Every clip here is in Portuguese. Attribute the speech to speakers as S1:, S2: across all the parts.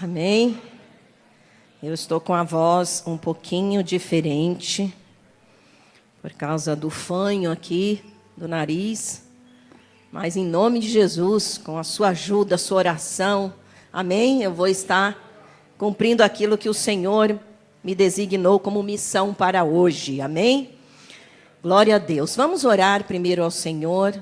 S1: Amém? Eu estou com a voz um pouquinho diferente, por causa do fanho aqui do nariz, mas em nome de Jesus, com a sua ajuda, a sua oração, amém? Eu vou estar cumprindo aquilo que o Senhor me designou como missão para hoje, amém? Glória a Deus. Vamos orar primeiro ao Senhor,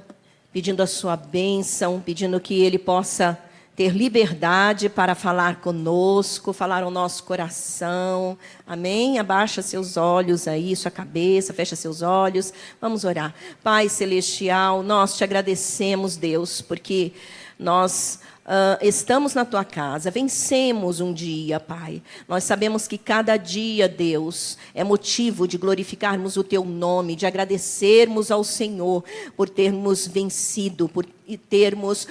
S1: pedindo a sua bênção, pedindo que Ele possa ter liberdade para falar conosco, falar ao nosso coração, amém? Abaixa seus olhos aí, sua cabeça, fecha seus olhos, vamos orar. Pai Celestial, nós te agradecemos, Deus, porque nós estamos na tua casa, vencemos um dia, Pai. Nós sabemos que cada dia, Deus, é motivo de glorificarmos o teu nome, de agradecermos ao Senhor por termos vencido, por termos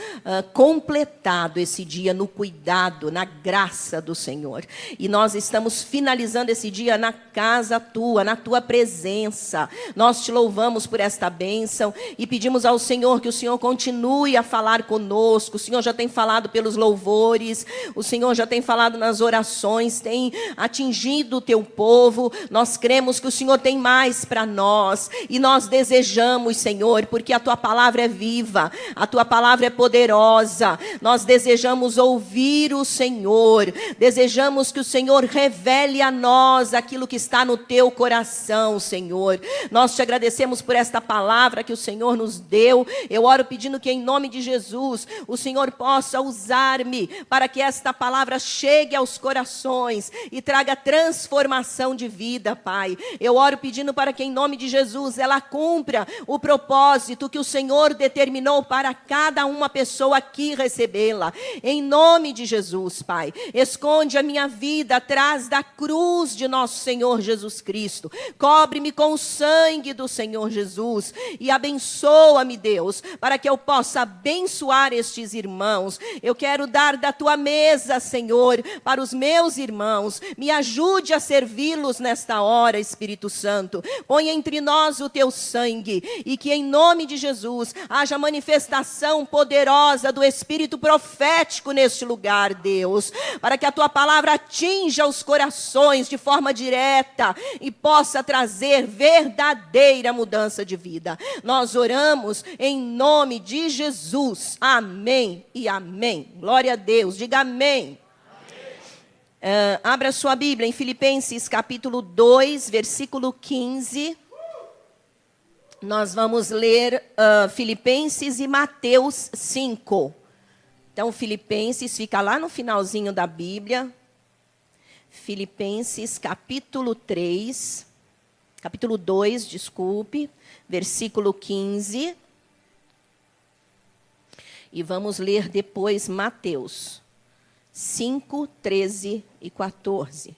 S1: completado esse dia no cuidado, na graça do Senhor. E nós estamos finalizando esse dia na casa tua, na tua presença. Nós te louvamos por esta bênção e pedimos ao Senhor que o Senhor continue a falar conosco. O Senhor já tem falado pelos louvores, o Senhor já tem falado nas orações, tem atingido o teu povo. Nós cremos que o Senhor tem mais para nós e nós desejamos, Senhor, porque a tua palavra é viva, a tua palavra é poderosa. Nós desejamos ouvir o Senhor, desejamos que o Senhor revele a nós aquilo que está no teu coração, Senhor. Nós te agradecemos por esta palavra que o Senhor nos deu. Eu oro pedindo que em nome de Jesus o Senhor possa usar-me para que esta palavra chegue aos corações e traga transformação de vida, Pai. Eu oro pedindo para que em nome de Jesus ela cumpra o propósito que o Senhor determinou para cada uma pessoa aqui recebê-la. Em nome de Jesus, Pai. Esconde a minha vida atrás da cruz de nosso Senhor Jesus Cristo. Cobre-me com o sangue do Senhor Jesus e abençoa-me, Deus, para que eu possa abençoar estes irmãos. Eu quero dar da tua mesa, Senhor, para os meus irmãos. Me ajude a servi-los nesta hora, Espírito Santo. Põe entre nós o teu sangue e que em nome de Jesus haja manifestação poderosa do Espírito profético neste lugar, Deus, para que a tua palavra atinja os corações de forma direta e possa trazer verdadeira mudança de vida. Nós oramos em nome de Jesus. Amém e amém. Glória a Deus. Diga amém. Abra sua Bíblia em Filipenses capítulo 2, versículo 15. Nós vamos ler Filipenses e Mateus 5. Então, Filipenses fica lá no finalzinho da Bíblia. Filipenses capítulo 2, desculpe, versículo 15. E vamos ler depois Mateus 5, 13 e 14.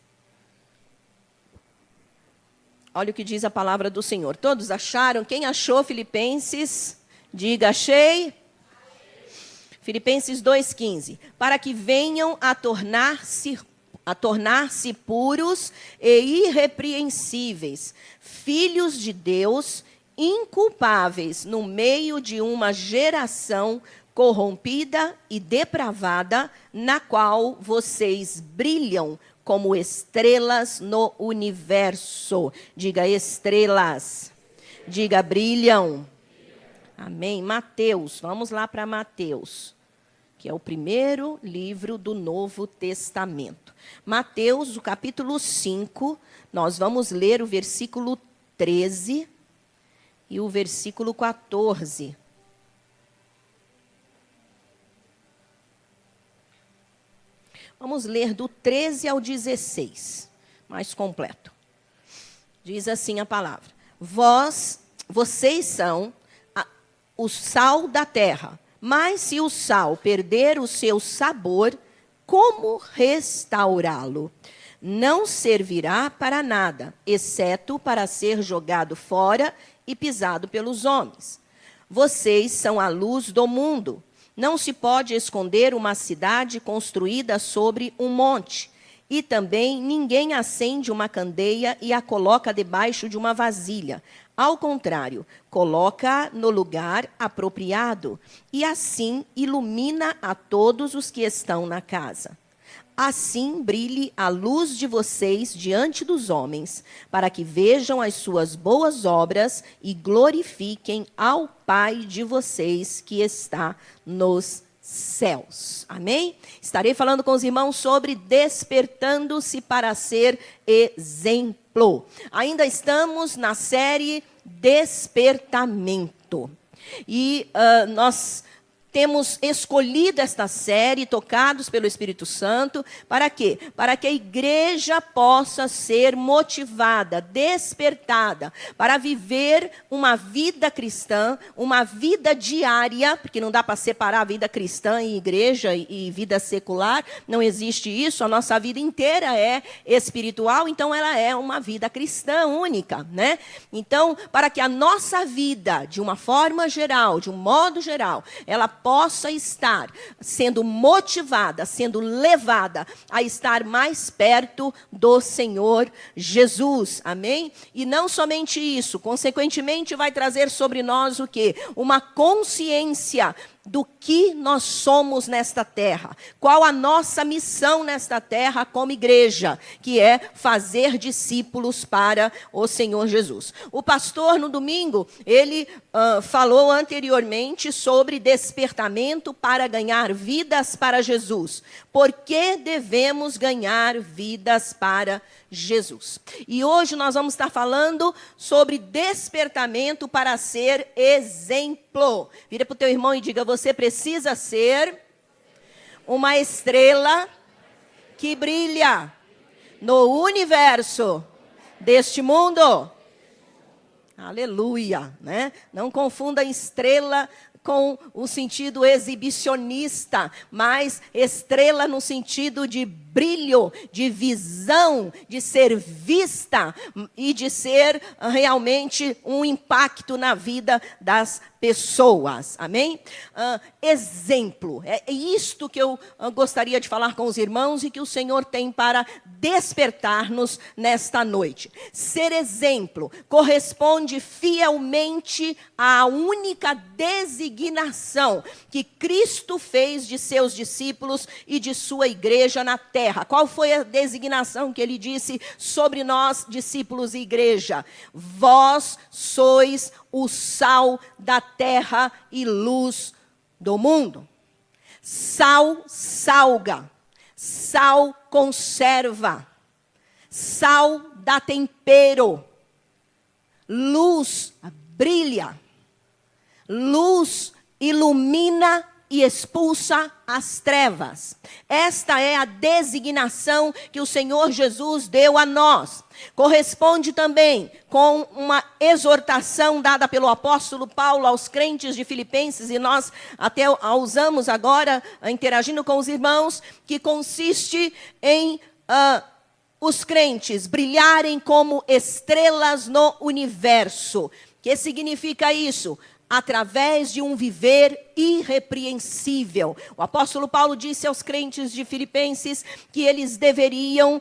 S1: Olha o que diz a palavra do Senhor. Todos acharam? Quem achou Filipenses? Diga, achei. Filipenses 2,15. Para que venham a tornar-se puros e irrepreensíveis, filhos de Deus, inculpáveis no meio de uma geração corrompida e depravada, na qual vocês brilham como estrelas no universo. Diga estrelas. Diga brilham. Amém. Mateus, vamos lá para Mateus, que é o primeiro livro do Novo Testamento. Mateus, o capítulo 5, nós vamos ler o versículo 13 e o versículo 14. Vamos ler do 13 ao 16, mais completo. Diz assim a palavra: vocês são o sal da terra, mas se o sal perder o seu sabor, como restaurá-lo? Não servirá para nada, exceto para ser jogado fora e pisado pelos homens. Vocês são a luz do mundo. Não se pode esconder uma cidade construída sobre um monte. E também ninguém acende uma candeia e a coloca debaixo de uma vasilha. Ao contrário, coloca no lugar apropriado e assim ilumina a todos os que estão na casa. assim brilhe a luz de vocês diante dos homens, para que vejam as suas boas obras e glorifiquem ao Pai de vocês que está nos céus. Amém? Estarei falando com os irmãos sobre despertando-se para ser exemplo. Ainda estamos na série Despertamento. E nós temos escolhido esta série, tocados pelo Espírito Santo, para quê? Para que a igreja possa ser motivada, despertada, para viver uma vida cristã, uma vida diária, porque não dá para separar a vida cristã e igreja e vida secular, não existe isso, a nossa vida inteira é espiritual, então ela é uma vida cristã única, né? Então, para que a nossa vida, de uma forma geral, de um modo geral, ela possa estar sendo motivada, sendo levada a estar mais perto do Senhor Jesus, amém? E não somente isso, consequentemente vai trazer sobre nós o quê? Uma consciência do que nós somos nesta terra, qual a nossa missão nesta terra como igreja, que é fazer discípulos para o Senhor Jesus. O pastor, no domingo, ele falou anteriormente sobre despertamento para ganhar vidas para Jesus. Por que devemos ganhar vidas para Jesus? E hoje nós vamos estar falando sobre despertamento para ser exemplo. Vira para o teu irmão e diga: você precisa ser uma estrela que brilha no universo deste mundo. Aleluia, né? Não confunda estrela com o sentido exibicionista, mas estrela no sentido de brilho, de visão, de ser vista e de ser realmente um impacto na vida das pessoas, amém? Exemplo, é isto que eu gostaria de falar com os irmãos e que o Senhor tem para despertar-nos nesta noite. Ser exemplo corresponde fielmente à única designação que Cristo fez de seus discípulos e de sua igreja na terra. Qual foi a designação que ele disse sobre nós, discípulos e igreja? Vós sois o sal da terra e luz do mundo. Sal salga, sal conserva, sal dá tempero, luz brilha, luz ilumina e expulsa as trevas. Esta é a designação que o Senhor Jesus deu a nós. Corresponde também com uma exortação dada pelo apóstolo Paulo aos crentes de Filipenses, e nós até a usamos agora, interagindo com os irmãos, que consiste em os crentes brilharem como estrelas no universo. O que significa isso? Através de um viver irrepreensível. O apóstolo Paulo disse aos crentes de Filipenses que eles deveriam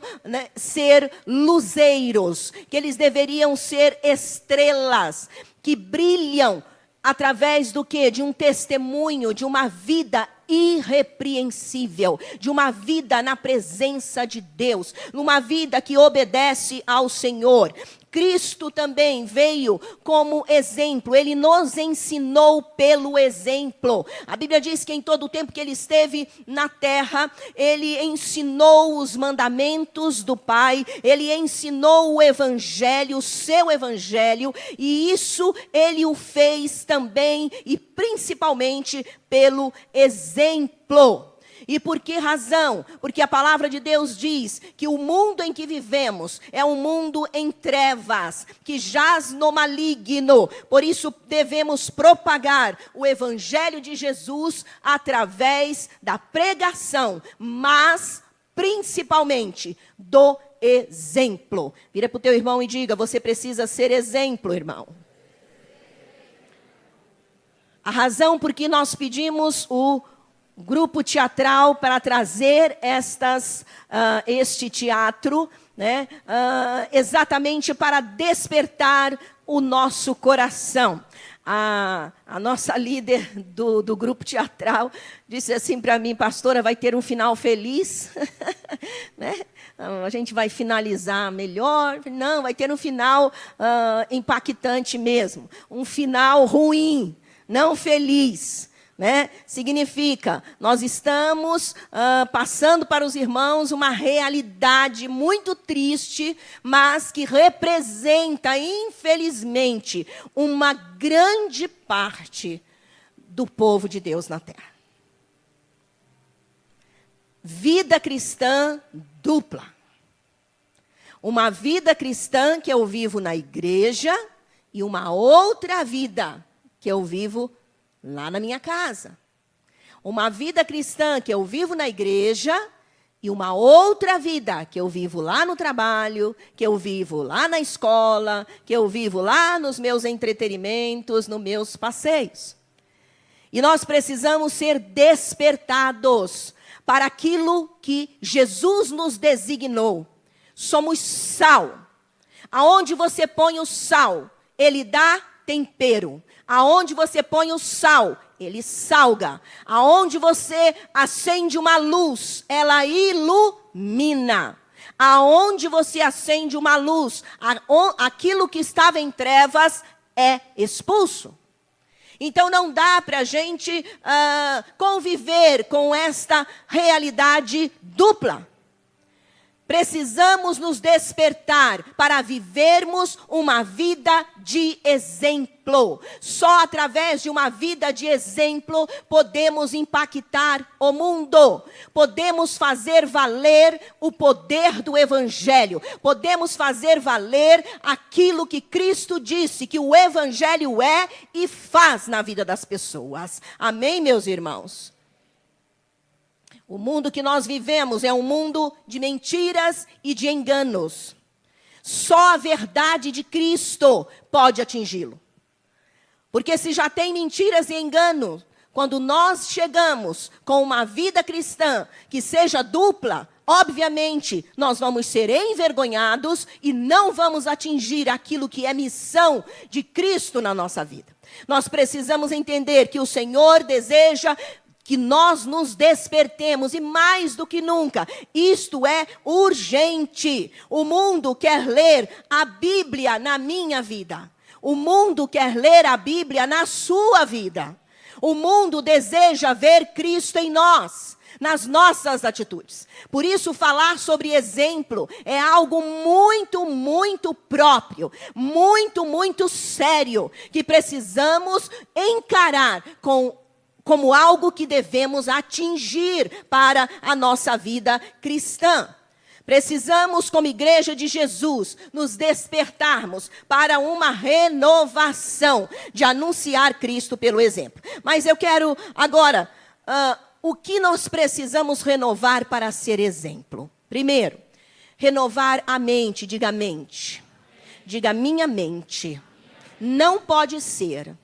S1: ser luzeiros, que eles deveriam ser estrelas, que brilham através do quê? De um testemunho, de uma vida irrepreensível, de uma vida na presença de Deus, numa vida que obedece ao Senhor. Cristo também veio como exemplo, ele nos ensinou pelo exemplo. A Bíblia diz que em todo o tempo que ele esteve na terra, ele ensinou os mandamentos do Pai, ele ensinou o Evangelho, o seu Evangelho, e isso ele o fez também e principalmente pelo exemplo. E por que razão? Porque a palavra de Deus diz que o mundo em que vivemos é um mundo em trevas, que jaz no maligno. Por isso devemos propagar o Evangelho de Jesus através da pregação, mas principalmente do exemplo. Vira para o teu irmão e diga: você precisa ser exemplo, irmão. A razão por que nós pedimos o grupo teatral para trazer este teatro, né, exatamente para despertar o nosso coração. A nossa líder do grupo teatral disse assim para mim: pastora, vai ter um final feliz? Né? A gente vai finalizar melhor? Não, vai ter um final impactante mesmo. Um final ruim, não feliz. Né? Significa, nós estamos passando para os irmãos uma realidade muito triste, mas que representa, infelizmente, uma grande parte do povo de Deus na terra. Vida cristã dupla. Uma vida cristã que eu vivo na igreja e uma outra vida que eu vivo lá na minha casa. Uma vida cristã que eu vivo na igreja e uma outra vida que eu vivo lá no trabalho, que eu vivo lá na escola, que eu vivo lá nos meus entretenimentos, nos meus passeios. E nós precisamos ser despertados para aquilo que Jesus nos designou. Somos sal. Aonde você põe o sal, ele dá tempero. Aonde você põe o sal, ele salga. Aonde você acende uma luz, ela ilumina. Aonde você acende uma luz, aquilo que estava em trevas é expulso. Então não dá para a gente conviver com esta realidade dupla. Precisamos nos despertar para vivermos uma vida de exemplo. Só através de uma vida de exemplo podemos impactar o mundo. Podemos fazer valer o poder do Evangelho. Podemos fazer valer aquilo que Cristo disse, que o Evangelho é e faz na vida das pessoas. Amém, meus irmãos? O mundo que nós vivemos é um mundo de mentiras e de enganos. Só a verdade de Cristo pode atingi-lo. Porque se já tem mentiras e enganos, quando nós chegamos com uma vida cristã que seja dupla, obviamente nós vamos ser envergonhados e não vamos atingir aquilo que é missão de Cristo na nossa vida. Nós precisamos entender que o Senhor deseja que nós nos despertemos, e mais do que nunca, isto é urgente. O mundo quer ler a Bíblia na minha vida. O mundo quer ler a Bíblia na sua vida. O mundo deseja ver Cristo em nós, nas nossas atitudes. Por isso, falar sobre exemplo é algo muito, muito próprio, muito, muito sério, que precisamos encarar como algo que devemos atingir para a nossa vida cristã. Precisamos, como igreja de Jesus, nos despertarmos para uma renovação de anunciar Cristo pelo exemplo. Mas eu quero agora, o que nós precisamos renovar para ser exemplo? Primeiro, renovar a mente, diga mente. Diga minha mente. Não pode ser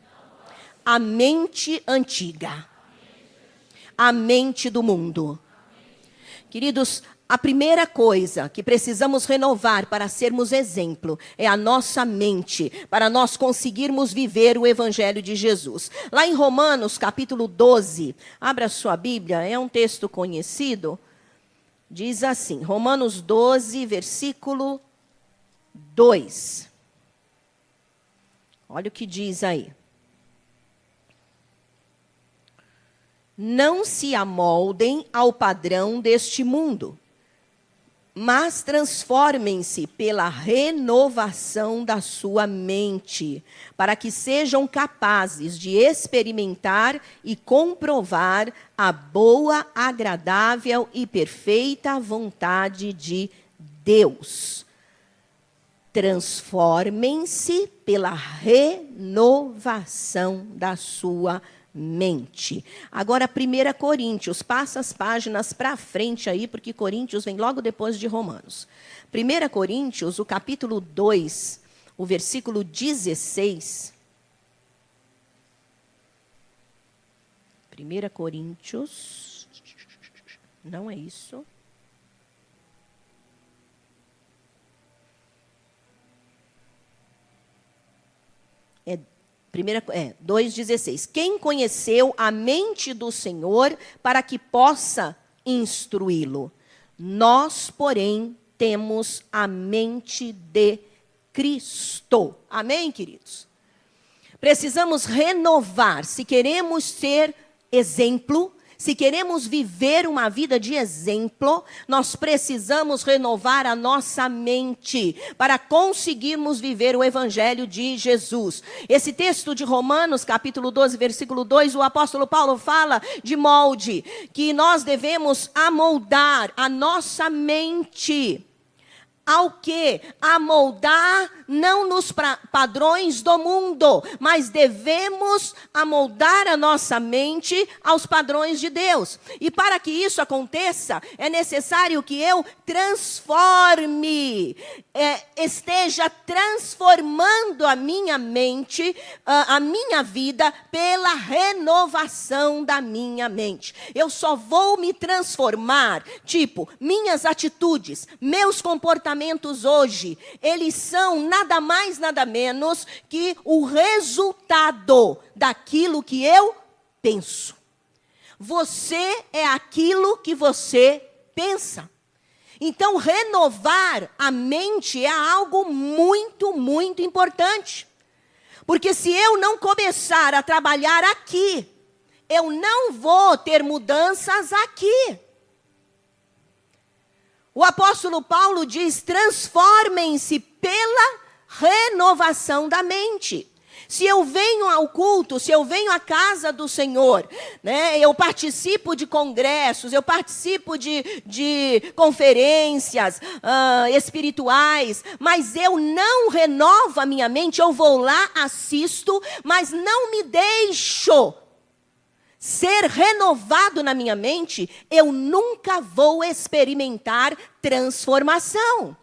S1: a mente antiga, a mente do mundo. Queridos, a primeira coisa que precisamos renovar para sermos exemplo é a nossa mente, para nós conseguirmos viver o Evangelho de Jesus. Lá em Romanos, capítulo 12, abra sua Bíblia, é um texto conhecido, diz assim, Romanos 12, versículo 2. Olha o que diz aí. Não se amoldem ao padrão deste mundo, mas transformem-se pela renovação da sua mente, para que sejam capazes de experimentar e comprovar a boa, agradável e perfeita vontade de Deus. Transformem-se pela renovação da sua mente. Agora, 1 Coríntios, passa as páginas para frente aí, porque Coríntios vem logo depois de Romanos. 1 Coríntios, o capítulo 2, o versículo 16. 1 Coríntios, não é isso. É 2,16. Quem conheceu a mente do Senhor para que possa instruí-lo? Nós, porém, temos a mente de Cristo. Amém, queridos? Precisamos renovar. Se queremos ser exemplo, se queremos viver uma vida de exemplo, nós precisamos renovar a nossa mente para conseguirmos viver o Evangelho de Jesus. Esse texto de Romanos, capítulo 12, versículo 2, o apóstolo Paulo fala de molde, que nós devemos amoldar a nossa mente. Ao que? Amoldar não nos padrões do mundo, mas devemos amoldar a nossa mente aos padrões de Deus. E para que isso aconteça, é necessário que eu transforme, esteja transformando a minha mente, a minha vida, pela renovação da minha mente. Eu só vou me transformar, minhas atitudes, meus comportamentos hoje, eles são nada mais, nada menos que o resultado daquilo que eu penso. Você é aquilo que você pensa. Então, renovar a mente é algo muito, muito importante. Porque se eu não começar a trabalhar aqui, eu não vou ter mudanças aqui. O apóstolo Paulo diz: transformem-se pela renovação da mente. Se eu venho ao culto, se eu venho à casa do Senhor, né, eu participo de congressos, eu participo de conferências espirituais, mas eu não renovo a minha mente, eu vou lá, assisto, mas não me deixo ser renovado na minha mente, eu nunca vou experimentar transformação.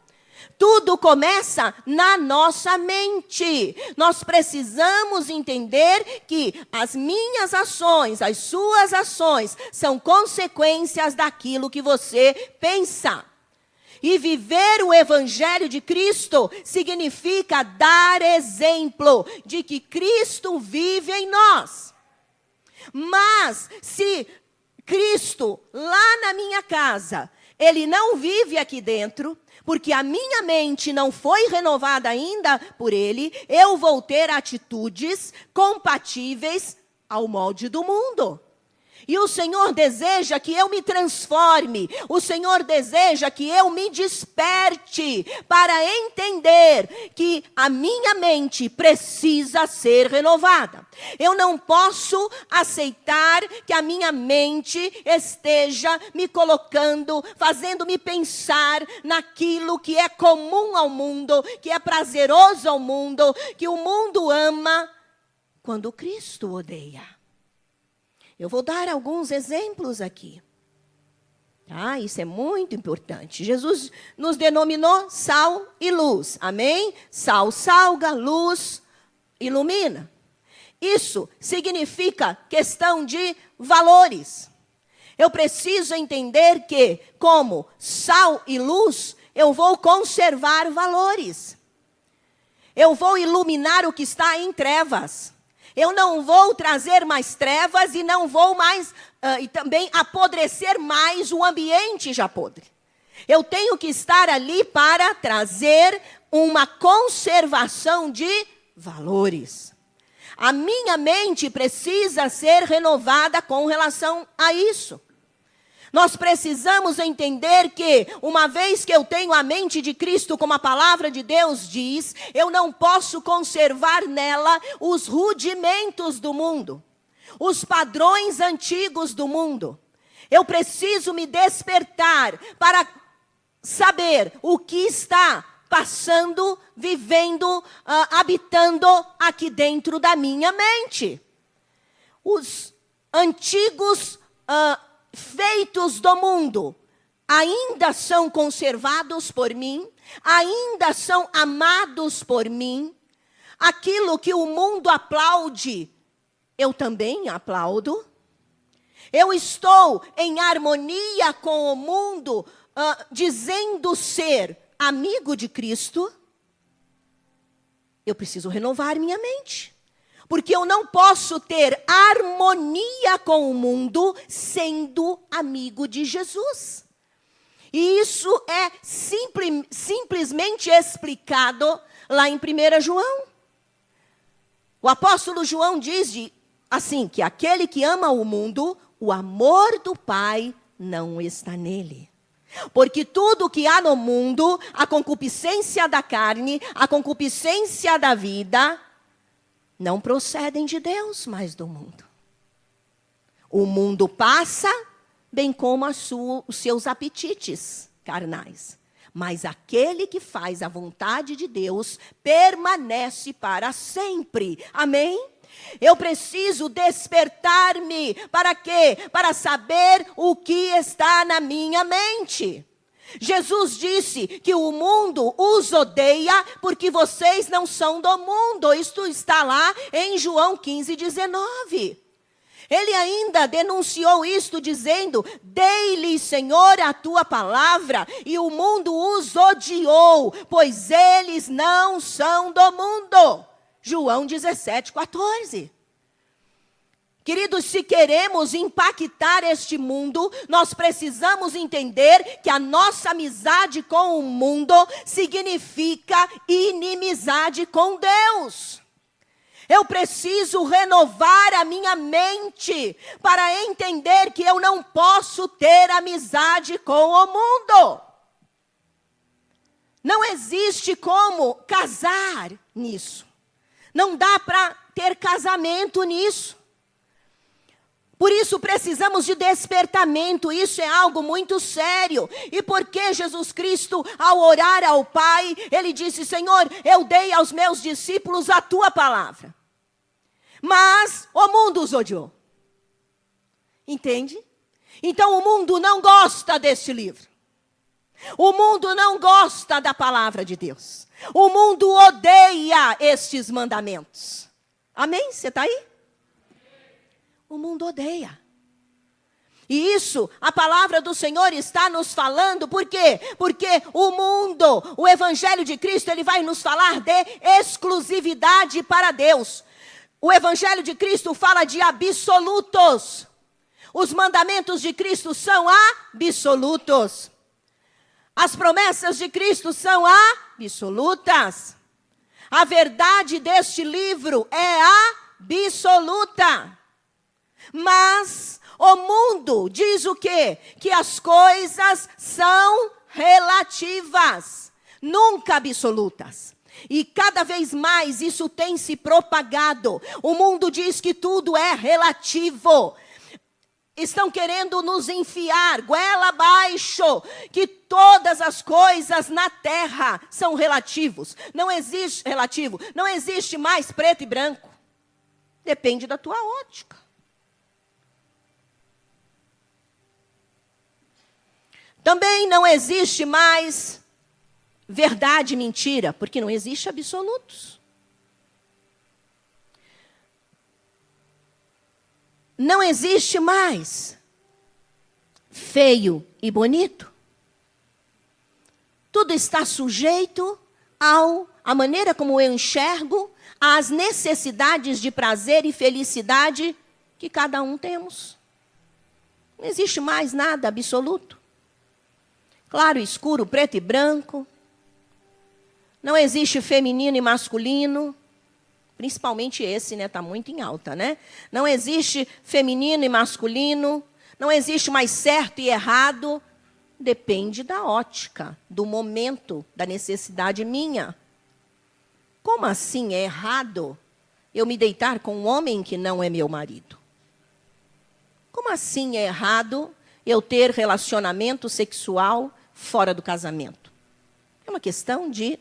S1: Tudo começa na nossa mente. Nós precisamos entender que as minhas ações, as suas ações, são consequências daquilo que você pensa. E viver o Evangelho de Cristo significa dar exemplo de que Cristo vive em nós. Mas se Cristo, lá na minha casa, Ele não vive aqui dentro, porque a minha mente não foi renovada ainda por Ele, eu vou ter atitudes compatíveis ao molde do mundo. E o Senhor deseja que eu me transforme, o Senhor deseja que eu me desperte para entender que a minha mente precisa ser renovada. Eu não posso aceitar que a minha mente esteja me colocando, fazendo-me pensar naquilo que é comum ao mundo, que é prazeroso ao mundo, que o mundo ama, quando Cristo odeia. Eu vou dar alguns exemplos aqui. Tá? Isso é muito importante. Jesus nos denominou sal e luz. Amém? Sal salga, luz ilumina. Isso significa questão de valores. Eu preciso entender que, como sal e luz, eu vou conservar valores. Eu vou iluminar o que está em trevas. Eu não vou trazer mais trevas e não vou mais, e também apodrecer mais o ambiente já podre. Eu tenho que estar ali para trazer uma conservação de valores. A minha mente precisa ser renovada com relação a isso. Nós precisamos entender que, uma vez que eu tenho a mente de Cristo, como a palavra de Deus diz, eu não posso conservar nela os rudimentos do mundo, os padrões antigos do mundo. Eu preciso me despertar para saber o que está passando, vivendo, habitando aqui dentro da minha mente. Os antigos feitos do mundo ainda são conservados por mim, ainda são amados por mim. Aquilo que o mundo aplaude, eu também aplaudo. Eu estou em harmonia com o mundo, dizendo ser amigo de Cristo. Eu preciso renovar minha mente. Porque eu não posso ter harmonia com o mundo sendo amigo de Jesus. E isso é simplesmente explicado lá em 1 João. O apóstolo João diz assim, que aquele que ama o mundo, o amor do Pai não está nele. Porque tudo que há no mundo, a concupiscência da carne, a concupiscência da vida, não procedem de Deus, mas do mundo. O mundo passa, bem como os seus apetites carnais. Mas aquele que faz a vontade de Deus permanece para sempre. Amém? Eu preciso despertar-me. Para quê? Para saber o que está na minha mente. Jesus disse que o mundo os odeia porque vocês não são do mundo. Isto está lá em João 15:19. Ele ainda denunciou isto dizendo: dei-lhe, Senhor, a tua palavra, e o mundo os odiou, pois eles não são do mundo. João 17:14. Queridos, se queremos impactar este mundo, nós precisamos entender que a nossa amizade com o mundo significa inimizade com Deus. Eu preciso renovar a minha mente para entender que eu não posso ter amizade com o mundo. Não existe como casar nisso. Não dá para ter casamento nisso. Por isso precisamos de despertamento, isso é algo muito sério. E por que Jesus Cristo, ao orar ao Pai, ele disse: Senhor, eu dei aos meus discípulos a tua palavra, mas o mundo os odiou. Entende? Então o mundo não gosta deste livro. O mundo não gosta da palavra de Deus. O mundo odeia estes mandamentos. Amém? Você está aí? O mundo odeia. E isso, a palavra do Senhor está nos falando, por quê? Porque o mundo, o Evangelho de Cristo, ele vai nos falar de exclusividade para Deus. O Evangelho de Cristo fala de absolutos. Os mandamentos de Cristo são absolutos. As promessas de Cristo são absolutas. A verdade deste livro é absoluta. Mas o mundo diz o quê? Que as coisas são relativas, nunca absolutas. E cada vez mais isso tem se propagado. O mundo diz que tudo é relativo. Estão querendo nos enfiar goela abaixo que todas as coisas na terra são relativos. Não existe relativo, não existe mais preto e branco. Depende da tua ótica. Também não existe mais verdade e mentira, porque não existe absolutos. Não existe mais feio e bonito. Tudo está sujeito à maneira como eu enxergo, às necessidades de prazer e felicidade que cada um temos. Não existe mais nada absoluto. Claro, escuro, preto e branco. Não existe feminino e masculino. Principalmente esse, né? Está muito em alta, né? Não existe feminino e masculino. Não existe mais certo e errado. Depende da ótica, do momento, da necessidade minha. Como assim é errado eu me deitar com um homem que não é meu marido? Como assim é errado eu ter relacionamento sexual fora do casamento? É uma questão de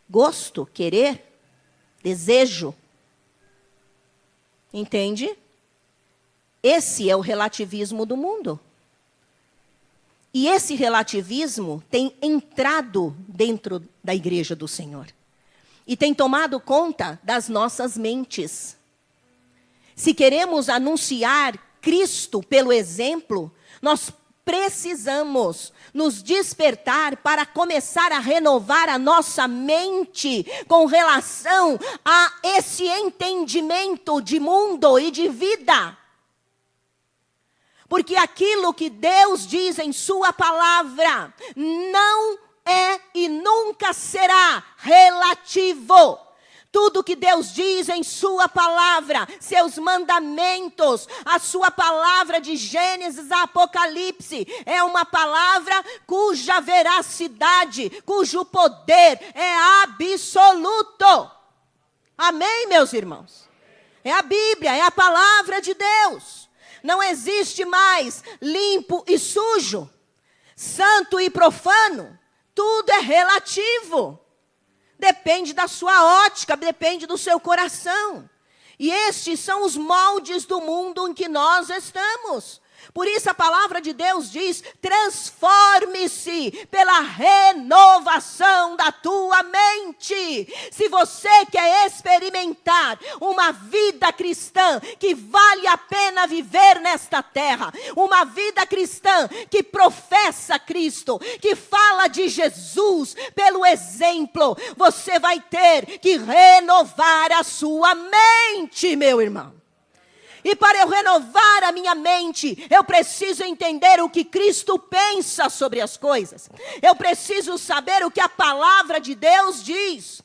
S1: gosto, querer, desejo. Entende? Esse é o relativismo do mundo. E esse relativismo tem entrado dentro da igreja do Senhor. E tem tomado conta das nossas mentes. Se queremos anunciar Cristo pelo exemplo, nós precisamos nos despertar para começar a renovar a nossa mente com relação a esse entendimento de mundo e de vida. Porque aquilo que Deus diz em sua palavra não é e nunca será relativo. Tudo que Deus diz em sua palavra, seus mandamentos, a sua palavra de Gênesis a Apocalipse, é uma palavra cuja veracidade, cujo poder é absoluto. Amém, meus irmãos? É a Bíblia, é a palavra de Deus. Não existe mais limpo e sujo, santo e profano. Tudo é relativo. Depende da sua ótica, depende do seu coração. E estes são os moldes do mundo em que nós estamos. Por isso a palavra de Deus diz: transforme-se pela renovação da tua mente. Se você quer experimentar uma vida cristã que vale a pena viver nesta terra, uma vida cristã que professa Cristo, que fala de Jesus pelo exemplo, você vai ter que renovar a sua mente, meu irmão. E para eu renovar a minha mente, eu preciso entender o que Cristo pensa sobre as coisas. Eu preciso saber o que a palavra de Deus diz.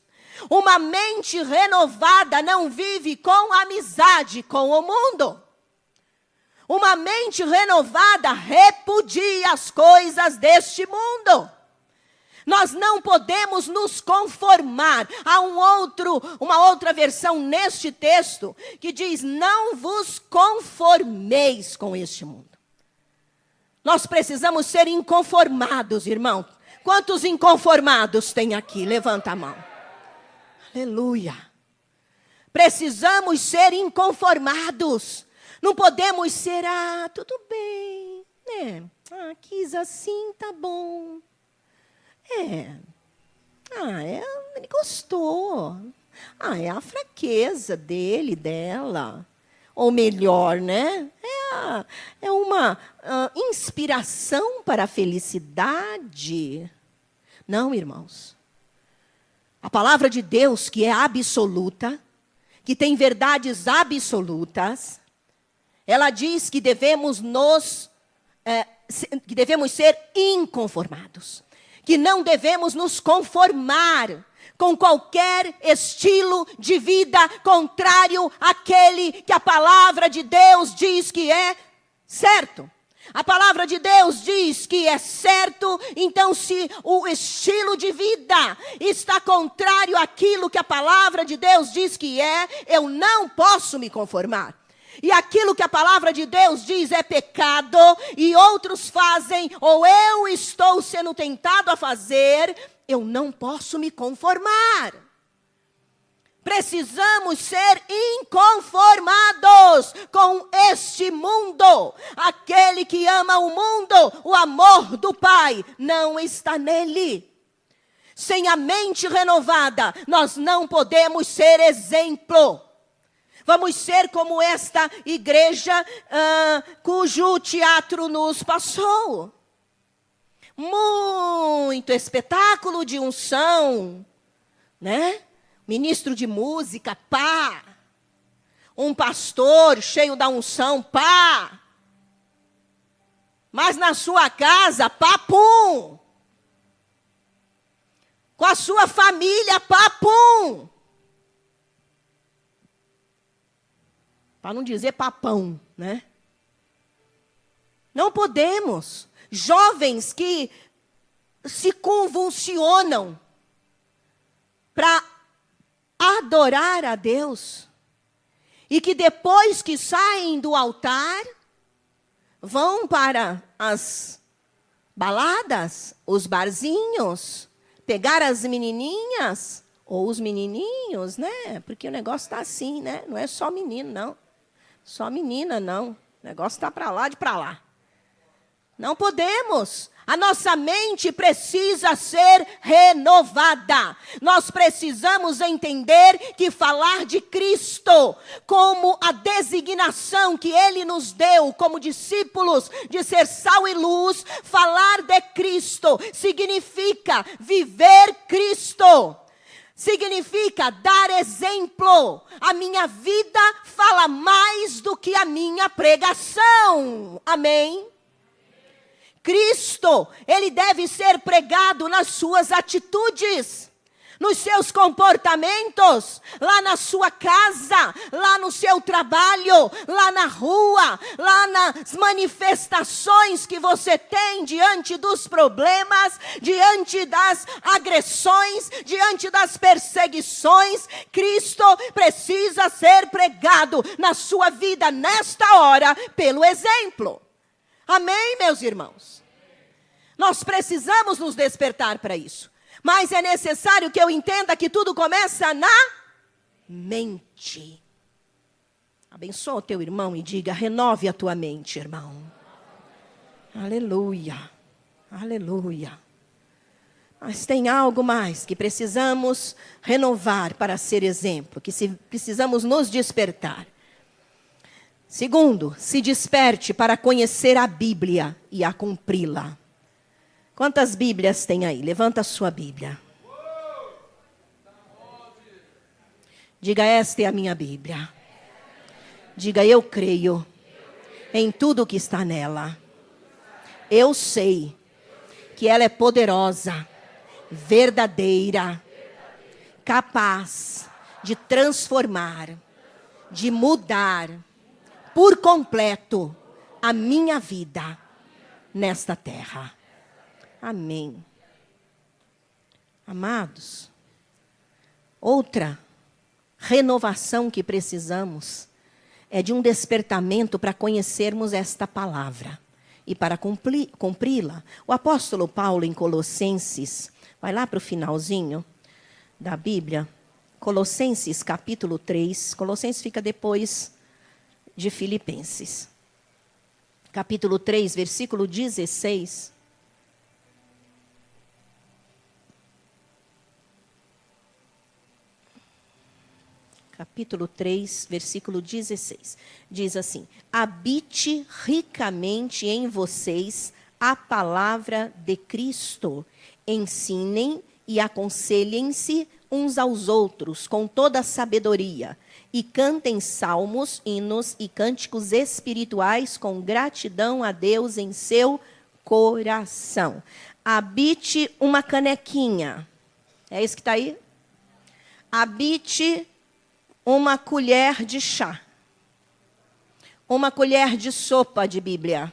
S1: Uma mente renovada não vive com amizade com o mundo. Uma mente renovada repudia as coisas deste mundo. Nós não podemos nos conformar a uma outra versão neste texto que diz: não vos conformeis com este mundo. Nós precisamos ser inconformados, irmão. Quantos inconformados tem aqui? Levanta a mão. Aleluia. Precisamos ser inconformados. Não podemos ser, tudo bem, né? Quis assim, tá bom. Ele gostou. É a fraqueza dele, dela. Ou melhor, né? É uma inspiração para a felicidade. Não, irmãos. A palavra de Deus, que é absoluta, que tem verdades absolutas, ela diz que devemos ser inconformados. Que não devemos nos conformar com qualquer estilo de vida contrário àquele que a palavra de Deus diz que é certo. A palavra de Deus diz que é certo, então se o estilo de vida está contrário àquilo que a palavra de Deus diz que é, eu não posso me conformar. E aquilo que a palavra de Deus diz é pecado, e outros fazem, ou eu estou sendo tentado a fazer, eu não posso me conformar. Precisamos ser inconformados com este mundo. Aquele que ama o mundo, o amor do Pai não está nele. Sem a mente renovada, nós não podemos ser exemplo. Vamos ser como esta igreja cujo teatro nos passou. Muito espetáculo de unção, né? Ministro de música, pá. Um pastor cheio da unção, pá. Mas na sua casa, papum. Com a sua família, papum. Para não dizer papão, né? Não podemos. Jovens que se convulsionam para adorar a Deus. E que depois que saem do altar, vão para as baladas, os barzinhos, pegar as menininhas ou os menininhos, né? Porque o negócio está assim, né? Não é só menino, não. Só menina, não. O negócio está para lá de para lá. Não podemos. A nossa mente precisa ser renovada. Nós precisamos entender que falar de Cristo como a designação que Ele nos deu como discípulos de ser sal e luz, falar de Cristo significa viver Cristo. Significa dar exemplo. A minha vida fala mais do que a minha pregação. Amém? Cristo, Ele deve ser pregado nas suas atitudes, nos seus comportamentos, lá na sua casa, lá no seu trabalho, lá na rua, lá nas manifestações que você tem diante dos problemas, diante das agressões, diante das perseguições. Cristo precisa ser pregado na sua vida nesta hora pelo exemplo. Amém, meus irmãos? Nós precisamos nos despertar para isso. Mas é necessário que eu entenda que tudo começa na mente. Abençoa o teu irmão e diga: renove a tua mente, irmão. Aleluia, aleluia. Mas tem algo mais que precisamos renovar para ser exemplo, que precisamos nos despertar. Segundo, se desperte para conhecer a Bíblia e a cumpri-la. Quantas Bíblias tem aí? Levanta a sua Bíblia. Diga: esta é a minha Bíblia. Diga: eu creio em tudo que está nela. Eu sei que ela é poderosa, verdadeira, capaz de transformar, de mudar por completo a minha vida nesta terra. Amém. Amados, outra renovação que precisamos é de um despertamento para conhecermos esta palavra e para cumpri-la. O apóstolo Paulo, em Colossenses, vai lá para o finalzinho da Bíblia, Colossenses capítulo 3, Colossenses fica depois de Filipenses. Capítulo 3, versículo 16. Capítulo 3, versículo 16. Diz assim: habite ricamente em vocês a palavra de Cristo. Ensinem e aconselhem-se uns aos outros com toda a sabedoria. E cantem salmos, hinos e cânticos espirituais com gratidão a Deus em seu coração. Habite uma canequinha. É isso que está aí? Habite uma colher de chá, uma colher de sopa de Bíblia.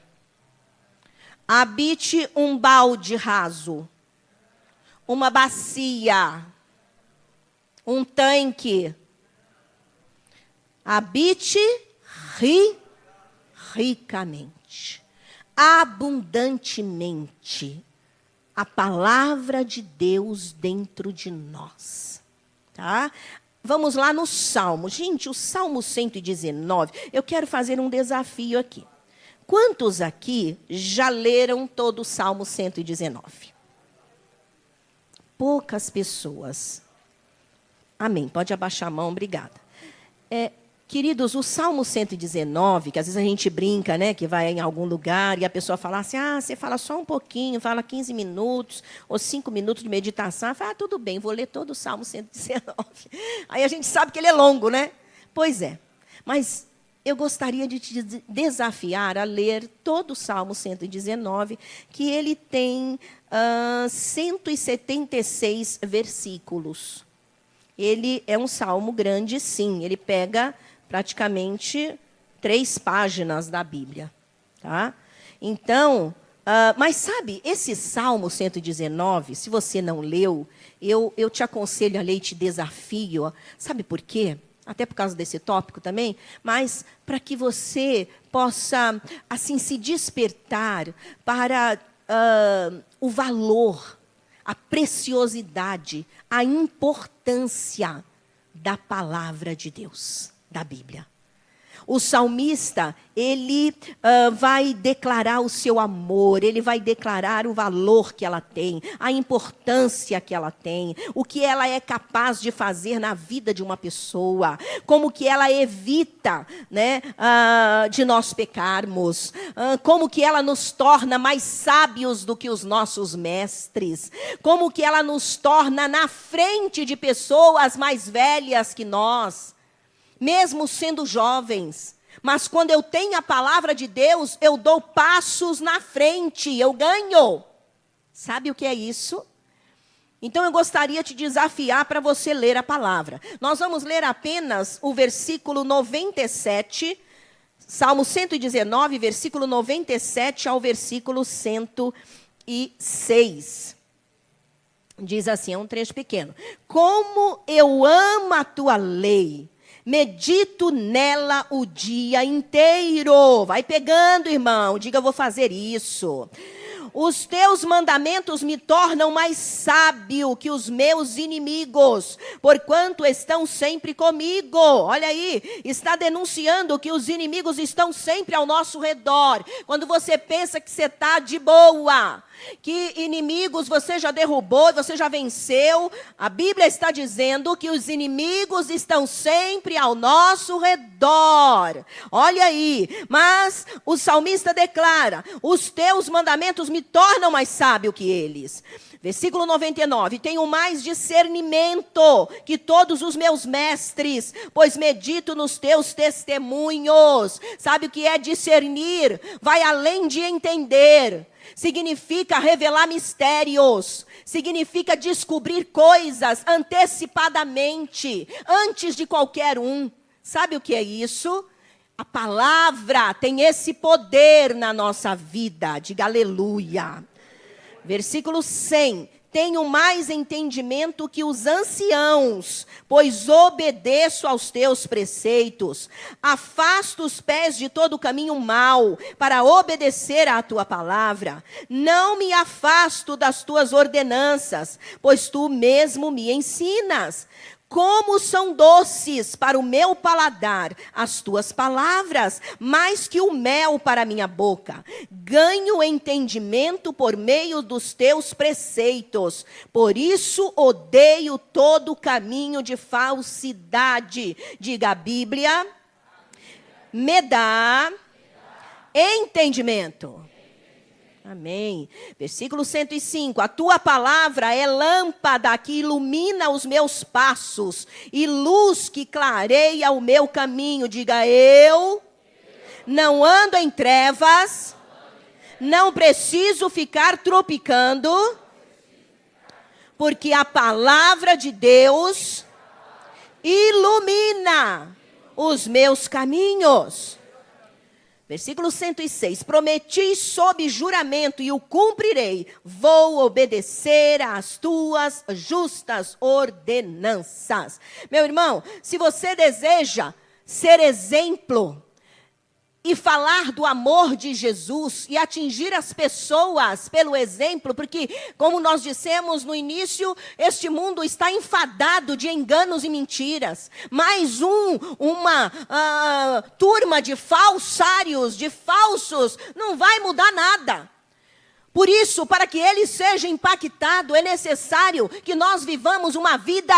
S1: Habite um balde raso, uma bacia, um tanque. Habite ricamente, abundantemente, a palavra de Deus dentro de nós. Tá? Vamos lá no Salmo. Gente, o Salmo 119, eu quero fazer um desafio aqui. Quantos aqui já leram todo o Salmo 119? Poucas pessoas. Amém. Pode abaixar a mão, obrigada. Queridos, o Salmo 119, que às vezes a gente brinca, né, que vai em algum lugar e a pessoa fala assim: você fala só um pouquinho, fala 15 minutos ou 5 minutos de meditação. Fala: tudo bem, vou ler todo o Salmo 119. Aí a gente sabe que ele é longo, né? Pois é. Mas eu gostaria de te desafiar a ler todo o Salmo 119, que ele tem 176 versículos. Ele é um salmo grande, sim. Ele pega praticamente 3 páginas da Bíblia. Tá? Então, mas sabe, esse Salmo 119, se você não leu, eu te aconselho a ler e te desafio. Sabe por quê? Até por causa desse tópico também, mas para que você possa, assim, se despertar para o valor, a preciosidade, a importância da palavra de Deus, da Bíblia. O salmista, ele vai declarar o seu amor, ele vai declarar o valor que ela tem, a importância que ela tem, o que ela é capaz de fazer na vida de uma pessoa, como que ela evita, né, de nós pecarmos, como que ela nos torna mais sábios do que os nossos mestres, como que ela nos torna na frente de pessoas mais velhas que nós, mesmo sendo jovens. Mas quando eu tenho a palavra de Deus, eu dou passos na frente, eu ganho. Sabe o que é isso? Então eu gostaria de te desafiar para você ler a palavra. Nós vamos ler apenas o versículo 97, Salmo 119, versículo 97 ao versículo 106. Diz assim, é um trecho pequeno. Como eu amo a tua lei, medito nela o dia inteiro. Vai pegando, irmão. Diga, eu vou fazer isso. Os teus mandamentos me tornam mais sábio que os meus inimigos, porquanto estão sempre comigo. Olha aí, está denunciando que os inimigos estão sempre ao nosso redor. Quando você pensa que você está de boa, que inimigos você já derrubou, você já venceu, a Bíblia está dizendo que os inimigos estão sempre ao nosso redor. Olha aí, mas o salmista declara, os teus mandamentos me tornam mais sábio que eles. Versículo 99, tenho mais discernimento que todos os meus mestres, pois medito nos teus testemunhos. Sabe o que é discernir? Vai além de entender. Significa revelar mistérios, significa descobrir coisas antecipadamente, antes de qualquer um. Sabe o que é isso? A palavra tem esse poder na nossa vida. Diga aleluia. Versículo 100. Tenho mais entendimento que os anciãos, pois obedeço aos teus preceitos. Afasto os pés de todo caminho mau, para obedecer à tua palavra. Não me afasto das tuas ordenanças, pois tu mesmo me ensinas. Como são doces para o meu paladar as tuas palavras, mais que o mel para a minha boca. Ganho entendimento por meio dos teus preceitos. Por isso odeio todo caminho de falsidade. Diga a Bíblia, me dá entendimento. Amém. Versículo 105. A tua palavra é lâmpada que ilumina os meus passos e luz que clareia o meu caminho. Diga, eu não ando em trevas, não preciso ficar tropicando, porque a palavra de Deus ilumina os meus caminhos. Versículo 106, prometi sob juramento e o cumprirei, vou obedecer às tuas justas ordenanças. Meu irmão, se você deseja ser exemplo e falar do amor de Jesus e atingir as pessoas pelo exemplo, porque, como nós dissemos no início, este mundo está enfadado de enganos e mentiras. Mais uma turma de falsários, de falsos, não vai mudar nada. Por isso, para que ele seja impactado, é necessário que nós vivamos uma vida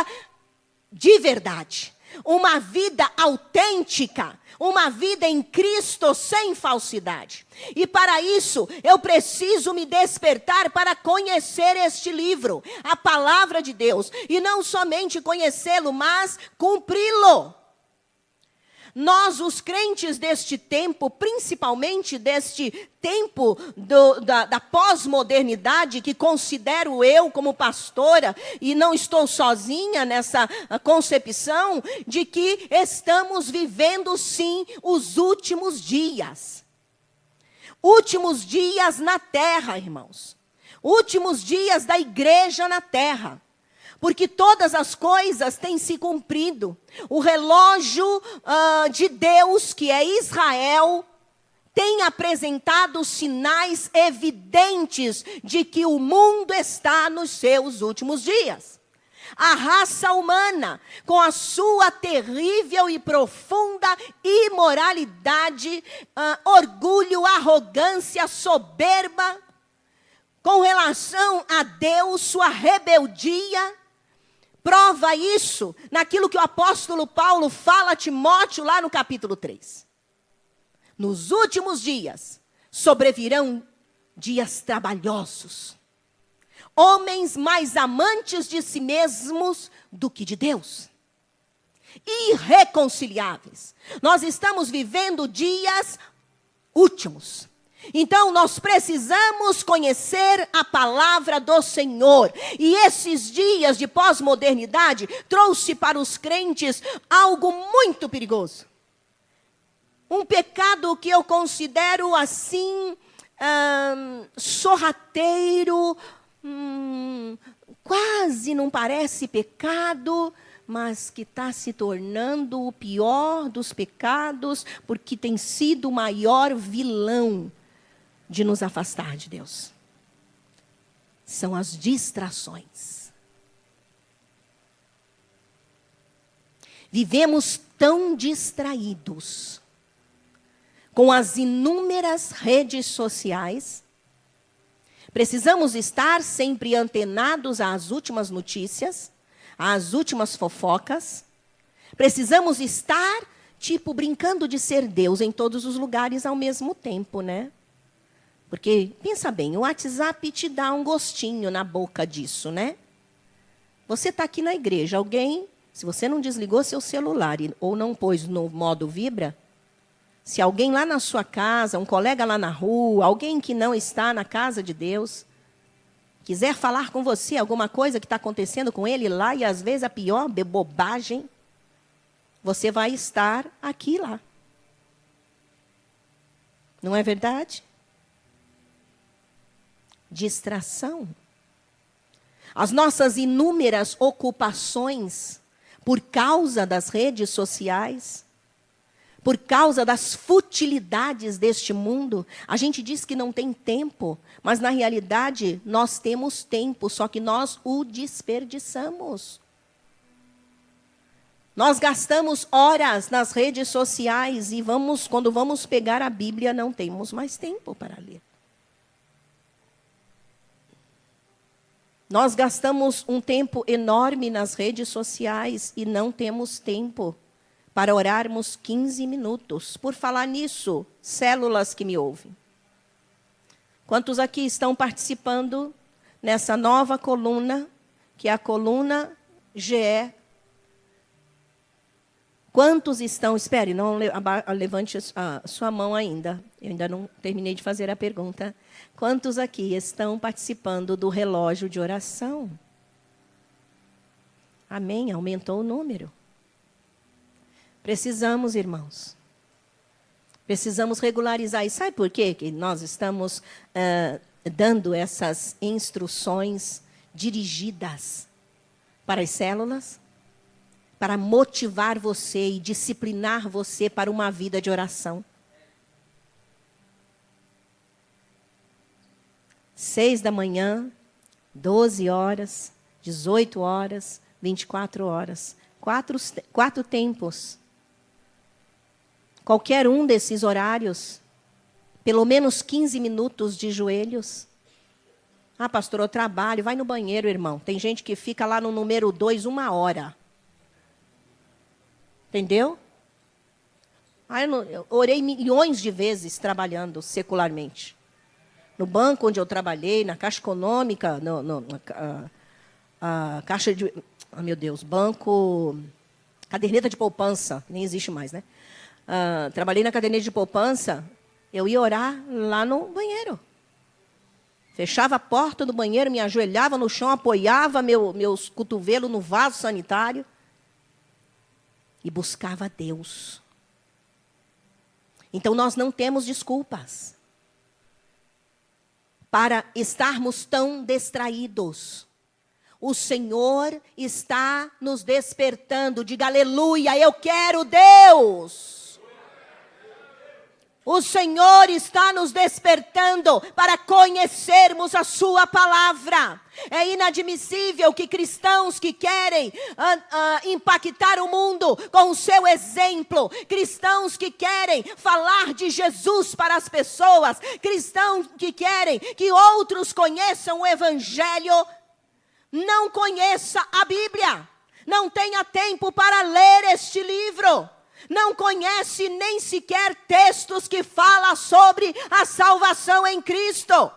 S1: de verdade, uma vida autêntica, uma vida em Cristo sem falsidade. E para isso, eu preciso me despertar para conhecer este livro, a palavra de Deus. E não somente conhecê-lo, mas cumpri-lo. Nós, os crentes deste tempo, principalmente deste tempo da pós-modernidade, que considero eu como pastora, e não estou sozinha nessa concepção, de que estamos vivendo sim os últimos dias. Últimos dias na terra, irmãos. Últimos dias da igreja na terra. Porque todas as coisas têm se cumprido. O relógio de Deus, que é Israel, tem apresentado sinais evidentes de que o mundo está nos seus últimos dias. A raça humana, com a sua terrível e profunda imoralidade, orgulho, arrogância, soberba, com relação a Deus, sua rebeldia, prova isso naquilo que o apóstolo Paulo fala a Timóteo lá no capítulo 3. Nos últimos dias, sobrevirão dias trabalhosos. Homens mais amantes de si mesmos do que de Deus. Irreconciliáveis. Nós estamos vivendo dias últimos. Então, nós precisamos conhecer a palavra do Senhor. E esses dias de pós-modernidade trouxe para os crentes algo muito perigoso. Um pecado que eu considero assim, sorrateiro, quase não parece pecado, mas que está se tornando o pior dos pecados, porque tem sido o maior vilão de nos afastar de Deus. São as distrações. Vivemos tão distraídos com as inúmeras redes sociais. Precisamos estar sempre antenados às últimas notícias, às últimas fofocas. Precisamos estar, brincando de ser Deus em todos os lugares ao mesmo tempo, né? Porque, pensa bem, o WhatsApp te dá um gostinho na boca disso, né? Você está aqui na igreja, se você não desligou seu celular ou não pôs no modo vibra, se alguém lá na sua casa, um colega lá na rua, alguém que não está na casa de Deus, quiser falar com você alguma coisa que está acontecendo com ele lá, e às vezes a pior bobagem, você vai estar aqui lá. Não é verdade? Distração. As nossas inúmeras ocupações, por causa das redes sociais, por causa das futilidades deste mundo, a gente diz que não tem tempo, mas na realidade nós temos tempo, só que nós o desperdiçamos. Nós gastamos horas nas redes sociais e quando vamos pegar a Bíblia, não temos mais tempo para ler. Nós gastamos um tempo enorme nas redes sociais e não temos tempo para orarmos 15 minutos. Por falar nisso, células que me ouvem. Quantos aqui estão participando nessa nova coluna, que é a coluna GE? Quantos estão? Espere, não levante a sua mão ainda. Eu ainda não terminei de fazer a pergunta. Quantos aqui estão participando do relógio de oração? Amém, aumentou o número. Precisamos, irmãos. Precisamos regularizar. E sabe por quê que nós estamos dando essas instruções dirigidas para as células? Para motivar você e disciplinar você para uma vida de oração. 6 da manhã, 12 horas, 18 horas, 24 horas. Quatro tempos. Qualquer um desses horários, pelo menos 15 minutos de joelhos. Ah, pastor, eu trabalho, vai no banheiro, irmão. Tem gente que fica lá no número 2 1 hora. Entendeu? Eu orei milhões de vezes trabalhando secularmente. No banco onde eu trabalhei, na Caixa Econômica, a Caixa de... Oh, meu Deus, banco... Caderneta de poupança, nem existe mais, né? Trabalhei na caderneta de poupança, eu ia orar lá no banheiro. Fechava a porta do banheiro, me ajoelhava no chão, apoiava meus cotovelos no vaso sanitário e buscava Deus. Então, nós não temos desculpas para estarmos tão distraídos. O Senhor está nos despertando. Diga aleluia, eu quero Deus. O Senhor está nos despertando para conhecermos a sua palavra. É inadmissível que cristãos que querem impactar o mundo com o seu exemplo, cristãos que querem falar de Jesus para as pessoas, cristãos que querem que outros conheçam o Evangelho, não conheça a Bíblia, não tenha tempo para ler este livro. Não conhece nem sequer textos que falam sobre a salvação em Cristo.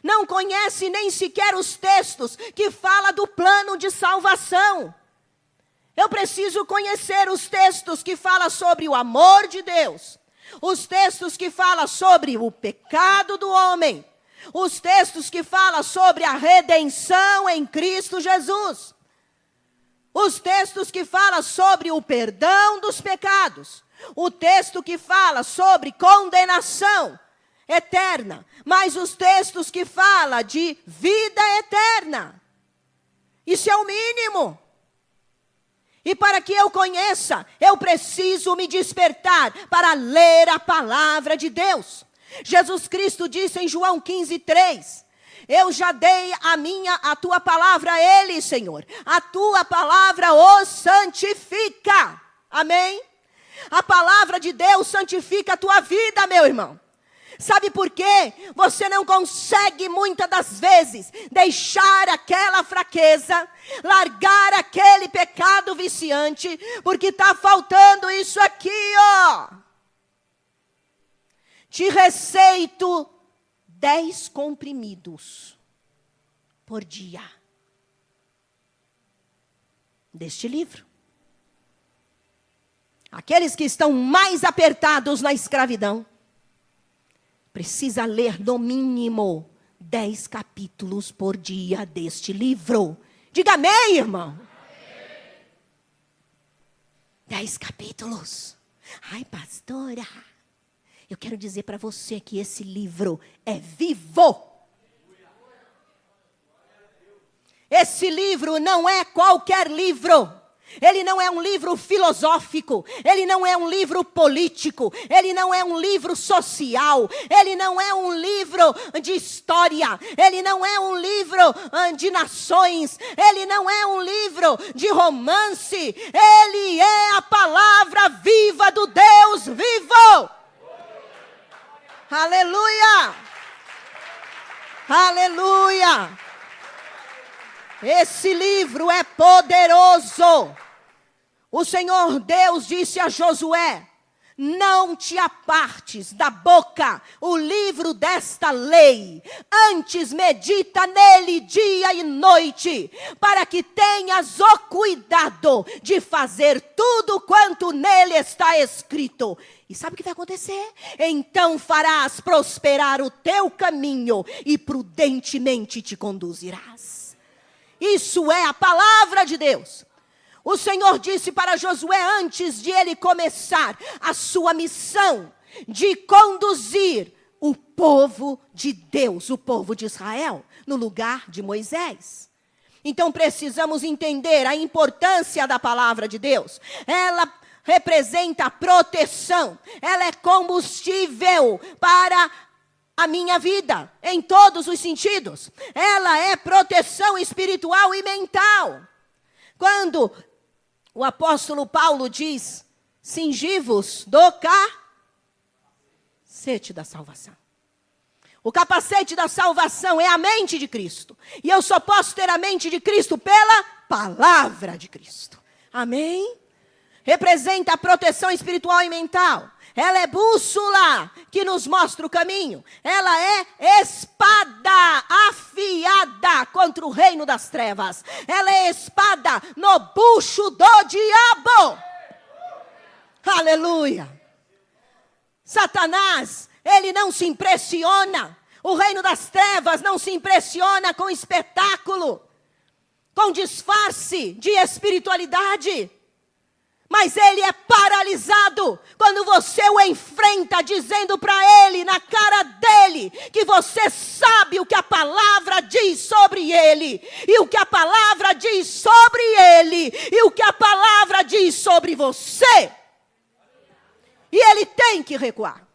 S1: Não conhece nem sequer os textos que falam do plano de salvação. Eu preciso conhecer os textos que falam sobre o amor de Deus. Os textos que falam sobre o pecado do homem. Os textos que falam sobre a redenção em Cristo Jesus. Os textos que falam sobre o perdão dos pecados. O texto que fala sobre condenação eterna. Mas os textos que falam de vida eterna. Isso é o mínimo. E para que eu conheça, eu preciso me despertar para ler a palavra de Deus. Jesus Cristo disse em João 15:3. Eu já dei a tua palavra a ele, Senhor. A tua palavra o santifica. Amém? A palavra de Deus santifica a tua vida, meu irmão. Sabe por quê? Você não consegue muitas das vezes deixar aquela fraqueza, largar aquele pecado viciante, porque está faltando isso aqui, ó. Te receito 10 comprimidos por dia deste livro. Aqueles que estão mais apertados na escravidão, precisa ler no mínimo 10 capítulos por dia deste livro. Diga amém, irmão. 10 capítulos. Ai, pastora, eu quero dizer para você que esse livro é vivo. Esse livro não é qualquer livro. Ele não é um livro filosófico. Ele não é um livro político. Ele não é um livro social. Ele não é um livro de história. Ele não é um livro de nações. Ele não é um livro de romance. Ele é a palavra viva do Deus vivo. Aleluia! Aleluia! Esse livro é poderoso. O Senhor Deus disse a Josué: não te apartes da boca o livro desta lei, antes medita nele dia e noite, para que tenhas o cuidado de fazer tudo quanto nele está escrito. E sabe o que vai acontecer? Então farás prosperar o teu caminho e prudentemente te conduzirás. Isso é a palavra de Deus. O Senhor disse para Josué, antes de ele começar a sua missão de conduzir o povo de Deus, o povo de Israel, no lugar de Moisés. Então precisamos entender a importância da palavra de Deus. Ela representa proteção, ela é combustível para a minha vida, em todos os sentidos. Ela é proteção espiritual e mental. Quando o apóstolo Paulo diz, cingi-vos do capacete da salvação. O capacete da salvação é a mente de Cristo. E eu só posso ter a mente de Cristo pela palavra de Cristo. Amém? Representa a proteção espiritual e mental. Ela é bússola que nos mostra o caminho. Ela é espada afiada contra o reino das trevas. Ela é espada no bucho do diabo. Aleluia. Satanás, ele não se impressiona. O reino das trevas não se impressiona com espetáculo, com disfarce de espiritualidade. Mas ele é paralisado quando você o enfrenta, dizendo para ele, na cara dele, que você sabe o que a palavra diz sobre ele, e o que a palavra diz sobre ele, e o que a palavra diz sobre você. E ele tem que recuar.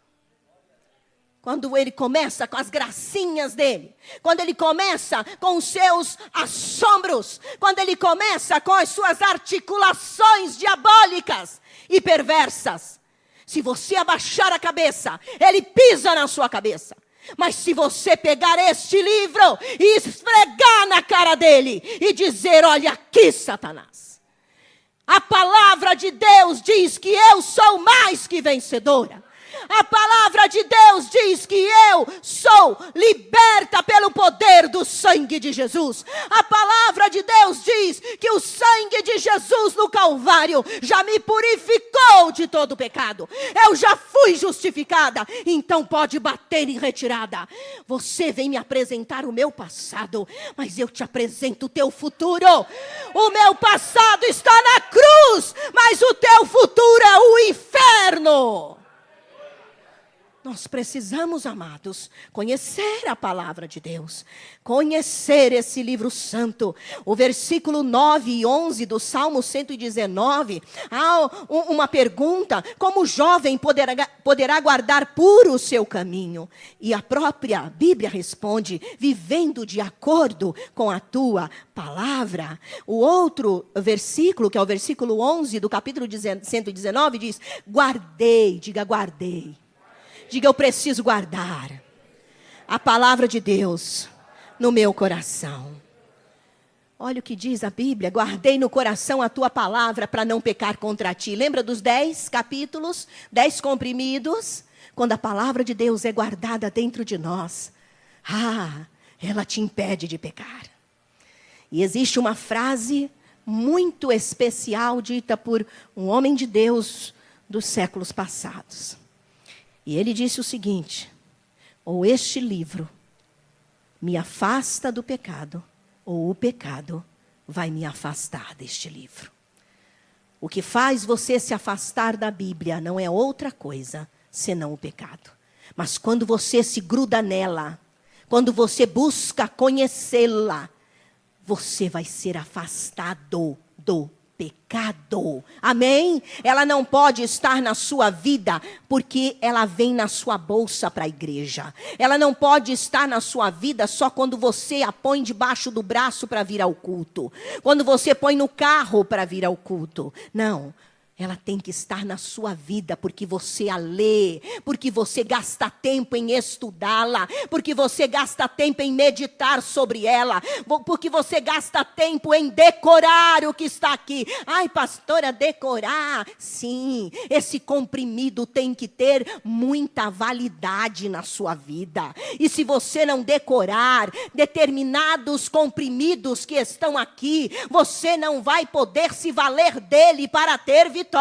S1: quando ele começa com as gracinhas dele, quando ele começa com os seus assombros, quando ele começa com as suas articulações diabólicas e perversas. Se você abaixar a cabeça, ele pisa na sua cabeça. Mas se você pegar este livro e esfregar na cara dele e dizer: olha aqui, Satanás, a palavra de Deus diz que eu sou mais que vencedora. A palavra de Deus diz que eu sou liberta pelo poder do sangue de Jesus. A palavra de Deus diz que o sangue de Jesus no Calvário já me purificou de todo pecado. Eu já fui justificada, então pode bater em retirada. Você vem me apresentar o meu passado, mas eu te apresento o teu futuro. O meu passado está na cruz, mas o teu futuro é o inferno. Nós precisamos, amados, conhecer a palavra de Deus, conhecer esse livro santo. O versículo 9 e 11 do Salmo 119, há uma pergunta: como o jovem poderá guardar puro o seu caminho? E a própria Bíblia responde: vivendo de acordo com a tua palavra. O outro versículo, que é o versículo 11 do capítulo 119, diz: guardei, diga guardei. Diga, eu preciso guardar a palavra de Deus no meu coração. Olha o que diz a Bíblia: guardei no coração a tua palavra para não pecar contra ti. Lembra dos 10 capítulos, 10 comprimidos? Quando a palavra de Deus é guardada dentro de nós, ela te impede de pecar. E existe uma frase muito especial dita por um homem de Deus dos séculos passados. E ele disse o seguinte: ou este livro me afasta do pecado, ou o pecado vai me afastar deste livro. O que faz você se afastar da Bíblia não é outra coisa senão o pecado. Mas quando você se gruda nela, quando você busca conhecê-la, você vai ser afastado do pecado. Amém? Ela não pode estar na sua vida porque ela vem na sua bolsa para a igreja. Ela não pode estar na sua vida só quando você a põe debaixo do braço para vir ao culto. Quando você põe no carro para vir ao culto. Não. Ela tem que estar na sua vida porque você a lê, porque você gasta tempo em estudá-la, porque você gasta tempo em meditar sobre ela, porque você gasta tempo em decorar o que está aqui. Ai, pastora, decorar? Sim, esse comprimido tem que ter muita validade na sua vida. E se você não decorar determinados comprimidos que estão aqui, você não vai poder se valer dele para ter vitória.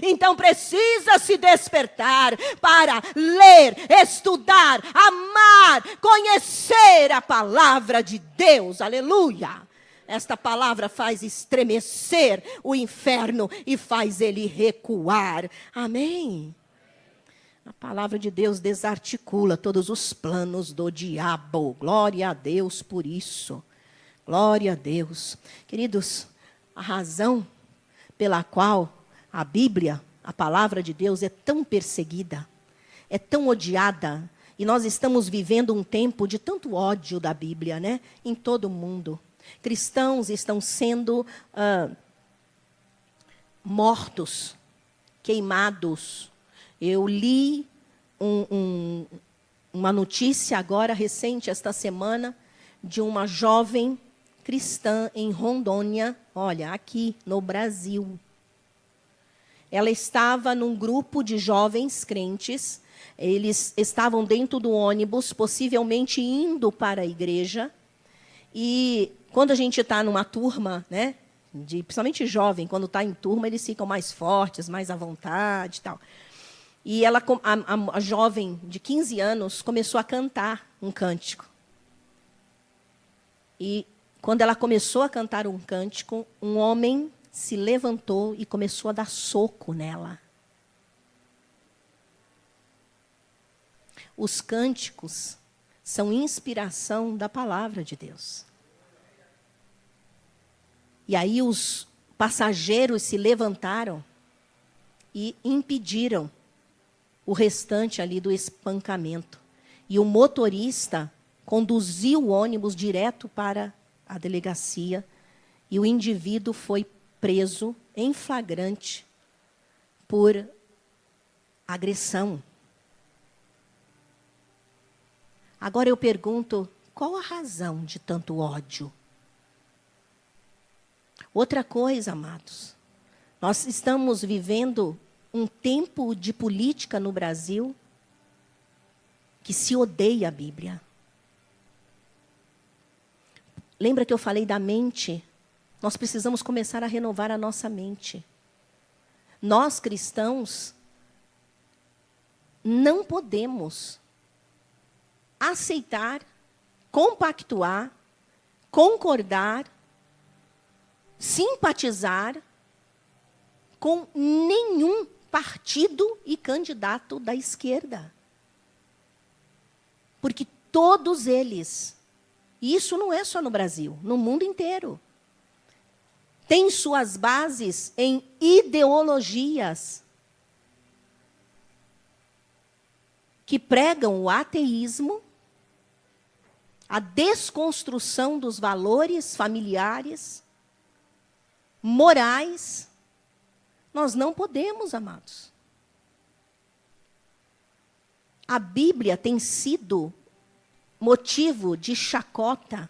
S1: Então precisa se despertar para ler, estudar, amar, conhecer a palavra de Deus. Aleluia! Esta palavra faz estremecer o inferno e faz ele recuar. Amém? A palavra de Deus desarticula todos os planos do diabo. Glória a Deus por isso. Glória a Deus. Queridos, a razão pela qual a Bíblia, a palavra de Deus, é tão perseguida, é tão odiada, e nós estamos vivendo um tempo de tanto ódio da Bíblia, né? Em todo o mundo. Cristãos estão sendo mortos, queimados. Eu li uma notícia agora, recente, esta semana, de uma jovem cristã em Rondônia, olha, aqui no Brasil. Ela estava num grupo de jovens crentes, eles estavam dentro do ônibus, possivelmente indo para a igreja. E quando a gente está numa turma, né, principalmente jovem, quando está em turma, eles ficam mais fortes, mais à vontade e tal. E a jovem de 15 anos começou a cantar um cântico. E quando ela começou a cantar um cântico, um homem se levantou e começou a dar soco nela. Os cânticos são inspiração da palavra de Deus. E aí os passageiros se levantaram e impediram o restante ali do espancamento. E o motorista conduziu o ônibus direto para a delegacia e o indivíduo foi preso em flagrante por agressão. Agora eu pergunto, qual a razão de tanto ódio? Outra coisa, amados, nós estamos vivendo um tempo de política no Brasil que se odeia a Bíblia. Lembra que eu falei da mente? Nós precisamos começar a renovar a nossa mente. Nós, cristãos, não podemos aceitar, compactuar, concordar, simpatizar com nenhum partido e candidato da esquerda. Porque todos eles, e isso não é só no Brasil, no mundo inteiro, têm suas bases em ideologias que pregam o ateísmo, a desconstrução dos valores familiares, morais. Nós não podemos, amados. A Bíblia tem sido motivo de chacota.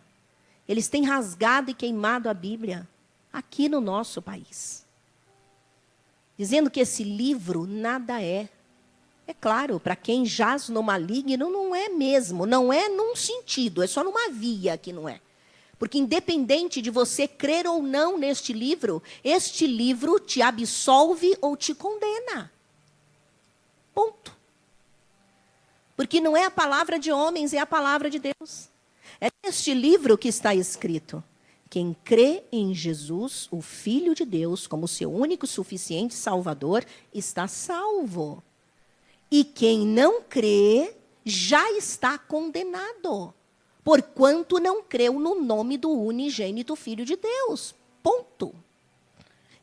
S1: Eles têm rasgado e queimado a Bíblia aqui no nosso país, dizendo que esse livro nada é. É claro, para quem jaz no maligno, não é mesmo. Não é num sentido, é só numa via que não é. Porque independente de você crer ou não neste livro, este livro te absolve ou te condena. Ponto. Porque não é a palavra de homens, é a palavra de Deus. É neste livro que está escrito: quem crê em Jesus, o Filho de Deus, como seu único e suficiente Salvador, está salvo. E quem não crê, já está condenado, porquanto não creu no nome do unigênito Filho de Deus. Ponto.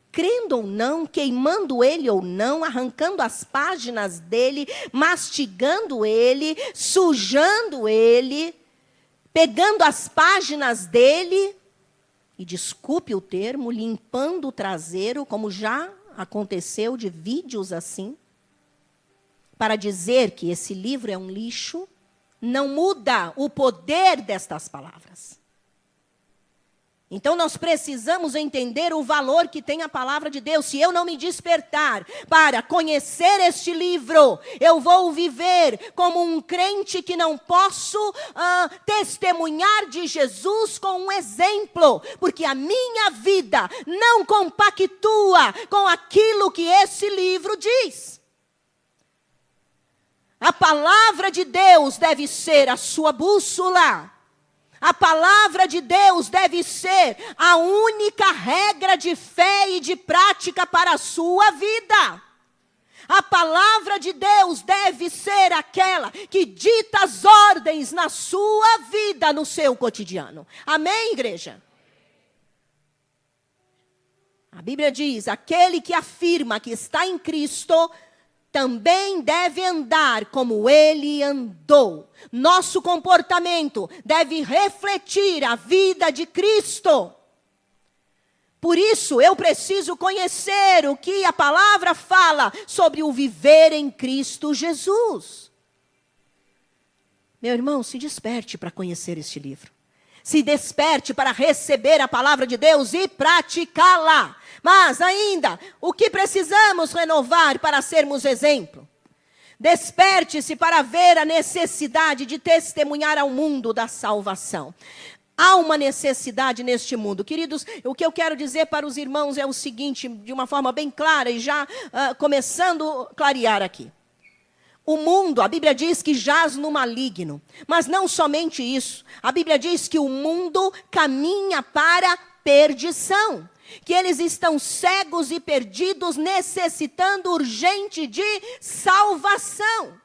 S1: Crendo ou não, queimando ele ou não, arrancando as páginas dele, mastigando ele, sujando ele, pegando as páginas dele, e desculpe o termo, limpando o traseiro, como já aconteceu de vídeos assim, para dizer que esse livro é um lixo, não muda o poder destas palavras. Então nós precisamos entender o valor que tem a palavra de Deus. Se eu não me despertar para conhecer este livro, eu vou viver como um crente que não posso testemunhar de Jesus com um exemplo, porque a minha vida não compactua com aquilo que esse livro diz. A palavra de Deus deve ser a sua bússola. A palavra de Deus deve ser a única regra de fé e de prática para a sua vida. A palavra de Deus deve ser aquela que dita as ordens na sua vida, no seu cotidiano. Amém, igreja? A Bíblia diz: aquele que afirma que está em Cristo também deve andar como ele andou. Nosso comportamento deve refletir a vida de Cristo. Por isso, eu preciso conhecer o que a palavra fala sobre o viver em Cristo Jesus. Meu irmão, se desperte para conhecer este livro. Se desperte para receber a palavra de Deus e praticá-la. Mas ainda, o que precisamos renovar para sermos exemplo? Desperte-se para ver a necessidade de testemunhar ao mundo da salvação. Há uma necessidade neste mundo. Queridos, o que eu quero dizer para os irmãos é o seguinte, de uma forma bem clara e já começando a clarear aqui. O mundo, a Bíblia diz que jaz no maligno. Mas não somente isso. A Bíblia diz que o mundo caminha para perdição. Que eles estão cegos e perdidos, necessitando urgente de salvação.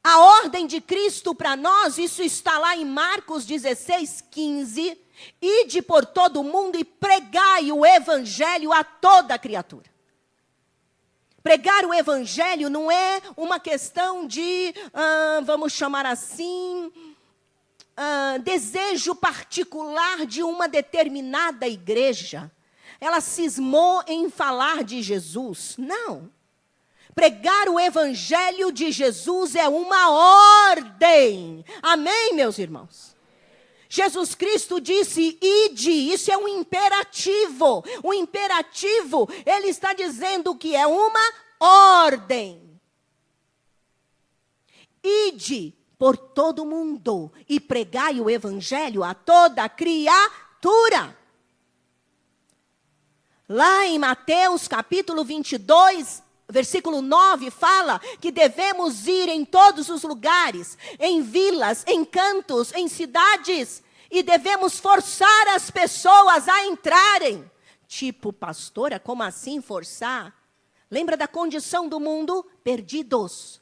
S1: A ordem de Cristo para nós, isso está lá em Marcos 16:15. Ide por todo o mundo e pregai o evangelho a toda criatura. Pregar o evangelho não é uma questão de, vamos chamar assim, desejo particular de uma determinada igreja. Ela cismou em falar de Jesus. Não. Pregar o evangelho de Jesus é uma ordem. Amém, meus irmãos? Jesus Cristo disse, ide, isso é um imperativo. O imperativo, ele está dizendo que é uma ordem. Ide por todo mundo e pregai o evangelho a toda criatura. Lá em Mateus capítulo 22, versículo 9, fala que devemos ir em todos os lugares, em vilas, em cantos, em cidades, e devemos forçar as pessoas a entrarem. Tipo, pastora, como assim forçar? Lembra da condição do mundo? Perdidos.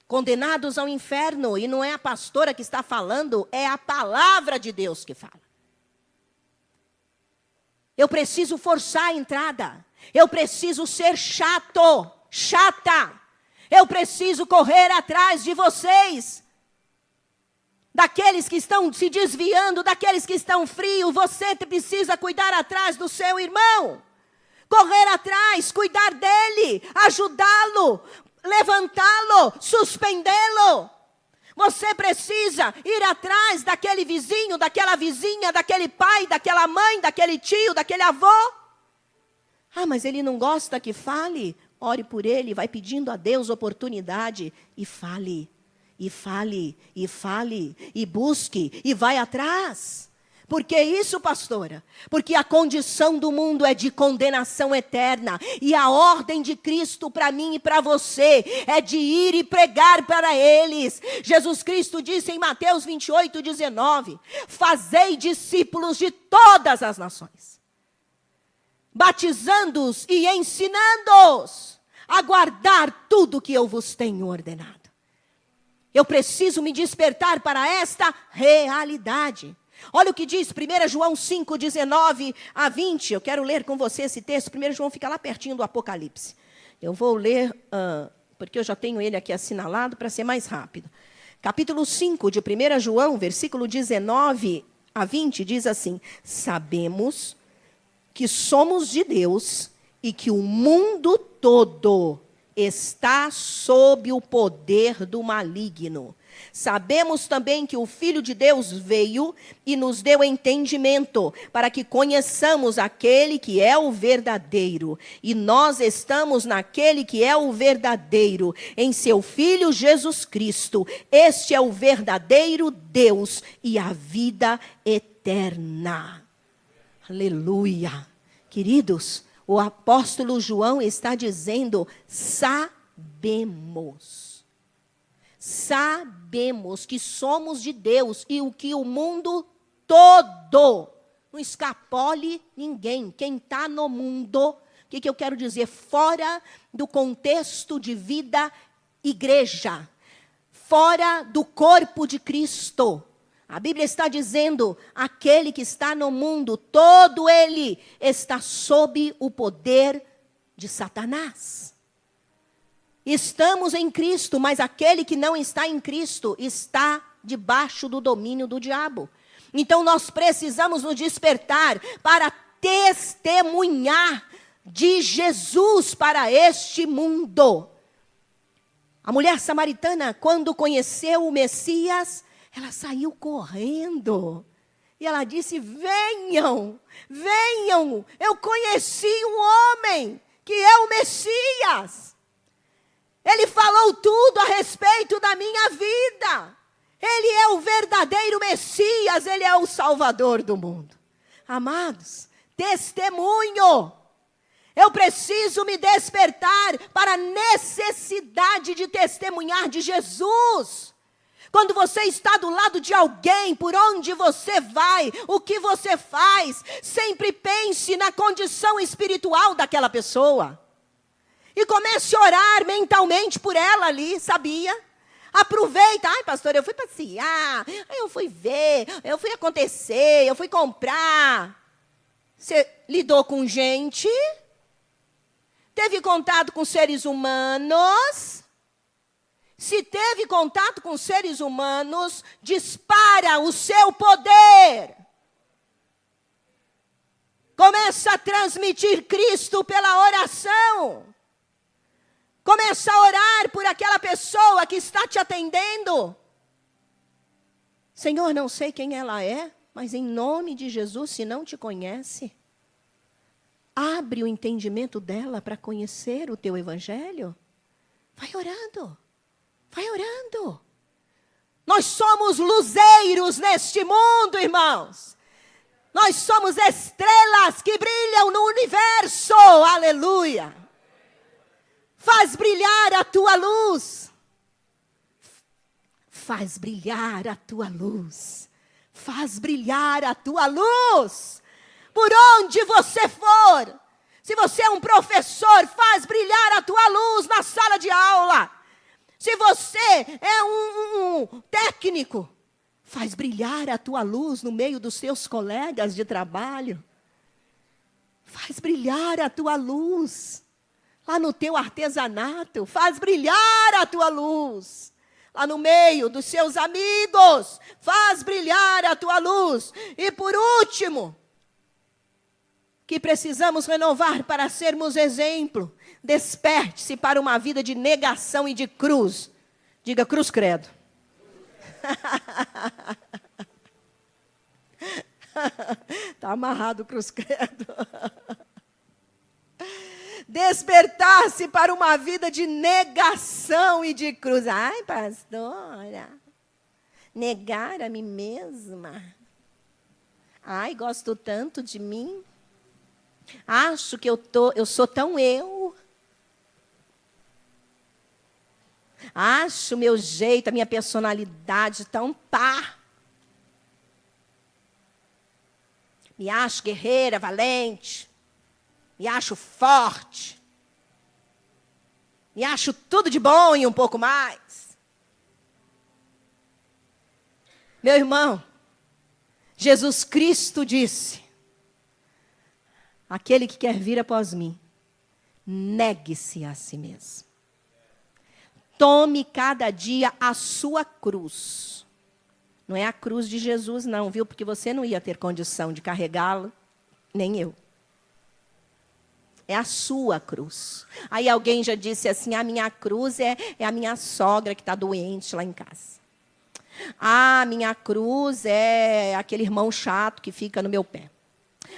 S1: Condenados ao inferno, e não é a pastora que está falando, é a palavra de Deus que fala. Eu preciso forçar a entrada. Eu preciso ser chata. Eu preciso correr atrás de vocês. Daqueles que estão se desviando, daqueles que estão frios. Você precisa cuidar atrás do seu irmão. Correr atrás, cuidar dele, ajudá-lo, levantá-lo, suspendê-lo. Você precisa ir atrás daquele vizinho, daquela vizinha, daquele pai, daquela mãe, daquele tio, daquele avô. Mas ele não gosta que fale? Ore por ele, vai pedindo a Deus oportunidade e fale, e fale, e fale, e busque, e vai atrás. Por que isso, pastora? Porque a condição do mundo é de condenação eterna. E a ordem de Cristo para mim e para você é de ir e pregar para eles. Jesus Cristo disse em Mateus 28, 19, fazei discípulos de todas as nações, batizando-os e ensinando-os a guardar tudo que eu vos tenho ordenado. Eu preciso me despertar para esta realidade. Olha o que diz 1 João 5, 19 a 20. Eu quero ler com você esse texto. 1 João fica lá pertinho do Apocalipse. Eu vou ler, porque eu já tenho ele aqui assinalado para ser mais rápido. Capítulo 5 de 1 João, versículo 19 a 20, diz assim: sabemos que somos de Deus e que o mundo todo está sob o poder do maligno. Sabemos também que o Filho de Deus veio e nos deu entendimento para que conheçamos aquele que é o verdadeiro. E nós estamos naquele que é o verdadeiro, em seu Filho Jesus Cristo. Este é o verdadeiro Deus e a vida eterna. Aleluia. Queridos, o apóstolo João está dizendo, sabemos que somos de Deus e o que o mundo todo, não escapole ninguém. Quem está no mundo, o que eu quero dizer? Fora do contexto de vida igreja, fora do corpo de Cristo. A Bíblia está dizendo, aquele que está no mundo, todo ele está sob o poder de Satanás. Estamos em Cristo, mas aquele que não está em Cristo está debaixo do domínio do diabo. Então nós precisamos nos despertar para testemunhar de Jesus para este mundo. A mulher samaritana, quando conheceu o Messias, ela saiu correndo. E ela disse, venham, eu conheci um homem que é o Messias. Ele falou tudo a respeito da minha vida. Ele é o verdadeiro Messias, ele é o Salvador do mundo. Amados, testemunho. Eu preciso me despertar para a necessidade de testemunhar de Jesus. Quando você está do lado de alguém, por onde você vai, o que você faz, sempre pense na condição espiritual daquela pessoa. E comece a orar mentalmente por ela ali, sabia? Aproveita. Ai, pastor, eu fui passear, eu fui ver, eu fui acontecer, eu fui comprar. Você lidou com gente? Teve contato com seres humanos? Se teve contato com seres humanos, dispara o seu poder. Começa a transmitir Cristo pela oração. Começa a orar por aquela pessoa que está te atendendo. Senhor, não sei quem ela é, mas em nome de Jesus, se não te conhece, abre o entendimento dela para conhecer o teu evangelho. Vai orando. Vai orando. Nós somos luzeiros neste mundo, irmãos. Nós somos estrelas que brilham no universo. Aleluia. Faz brilhar a tua luz. Faz brilhar a tua luz. Faz brilhar a tua luz. Por onde você for. Se você é um professor, faz brilhar a tua luz na sala de aula. Se você é um técnico, faz brilhar a tua luz no meio dos teus colegas de trabalho. Faz brilhar a tua luz lá no teu artesanato. Faz brilhar a tua luz lá no meio dos seus amigos. Faz brilhar a tua luz. E por último, que precisamos renovar para sermos exemplo. Desperte-se para uma vida de negação e de cruz. Diga cruz credo. Está amarrado cruz credo. Despertar-se para uma vida de negação e de cruz. Ai, pastora, negar a mim mesma. Ai, gosto tanto de mim. Acho que eu sou tão eu. Acho meu jeito, a minha personalidade tão pá. Me acho guerreira, valente. Me acho forte. Me acho tudo de bom e um pouco mais. Meu irmão, Jesus Cristo disse: aquele que quer vir após mim, negue-se a si mesmo. Tome cada dia a sua cruz. Não é a cruz de Jesus, não, viu? Porque você não ia ter condição de carregá-lo, nem eu. É a sua cruz. Aí alguém já disse assim: a minha cruz é a minha sogra que está doente lá em casa. A minha cruz é aquele irmão chato que fica no meu pé.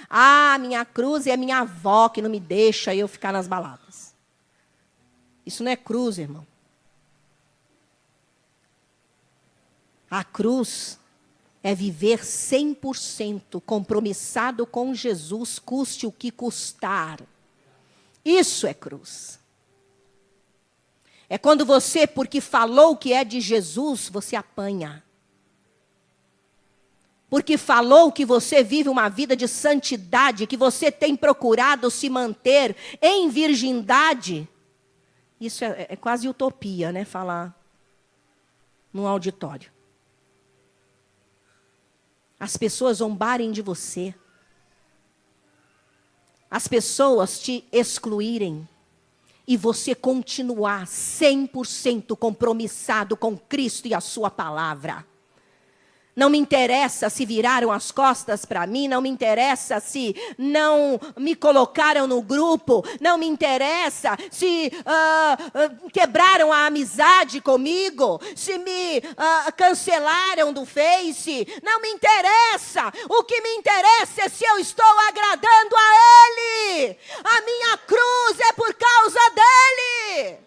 S1: A minha cruz é a minha avó que não me deixa eu ficar nas baladas. Isso não é cruz, irmão. A cruz é viver 100% compromissado com Jesus, custe o que custar. Isso é cruz. É quando você, porque falou que é de Jesus, você apanha. Porque falou que você vive uma vida de santidade, que você tem procurado se manter em virgindade. Isso é quase utopia, né? Falar num auditório. As pessoas zombarem de você. As pessoas te excluírem. E você continuar 100% compromissado com Cristo e a sua palavra. Não me interessa se viraram as costas para mim, não me interessa se não me colocaram no grupo, não me interessa se quebraram a amizade comigo, se me cancelaram do Face, não me interessa. O que me interessa é se eu estou agradando a Ele. A minha cruz é por causa dEle.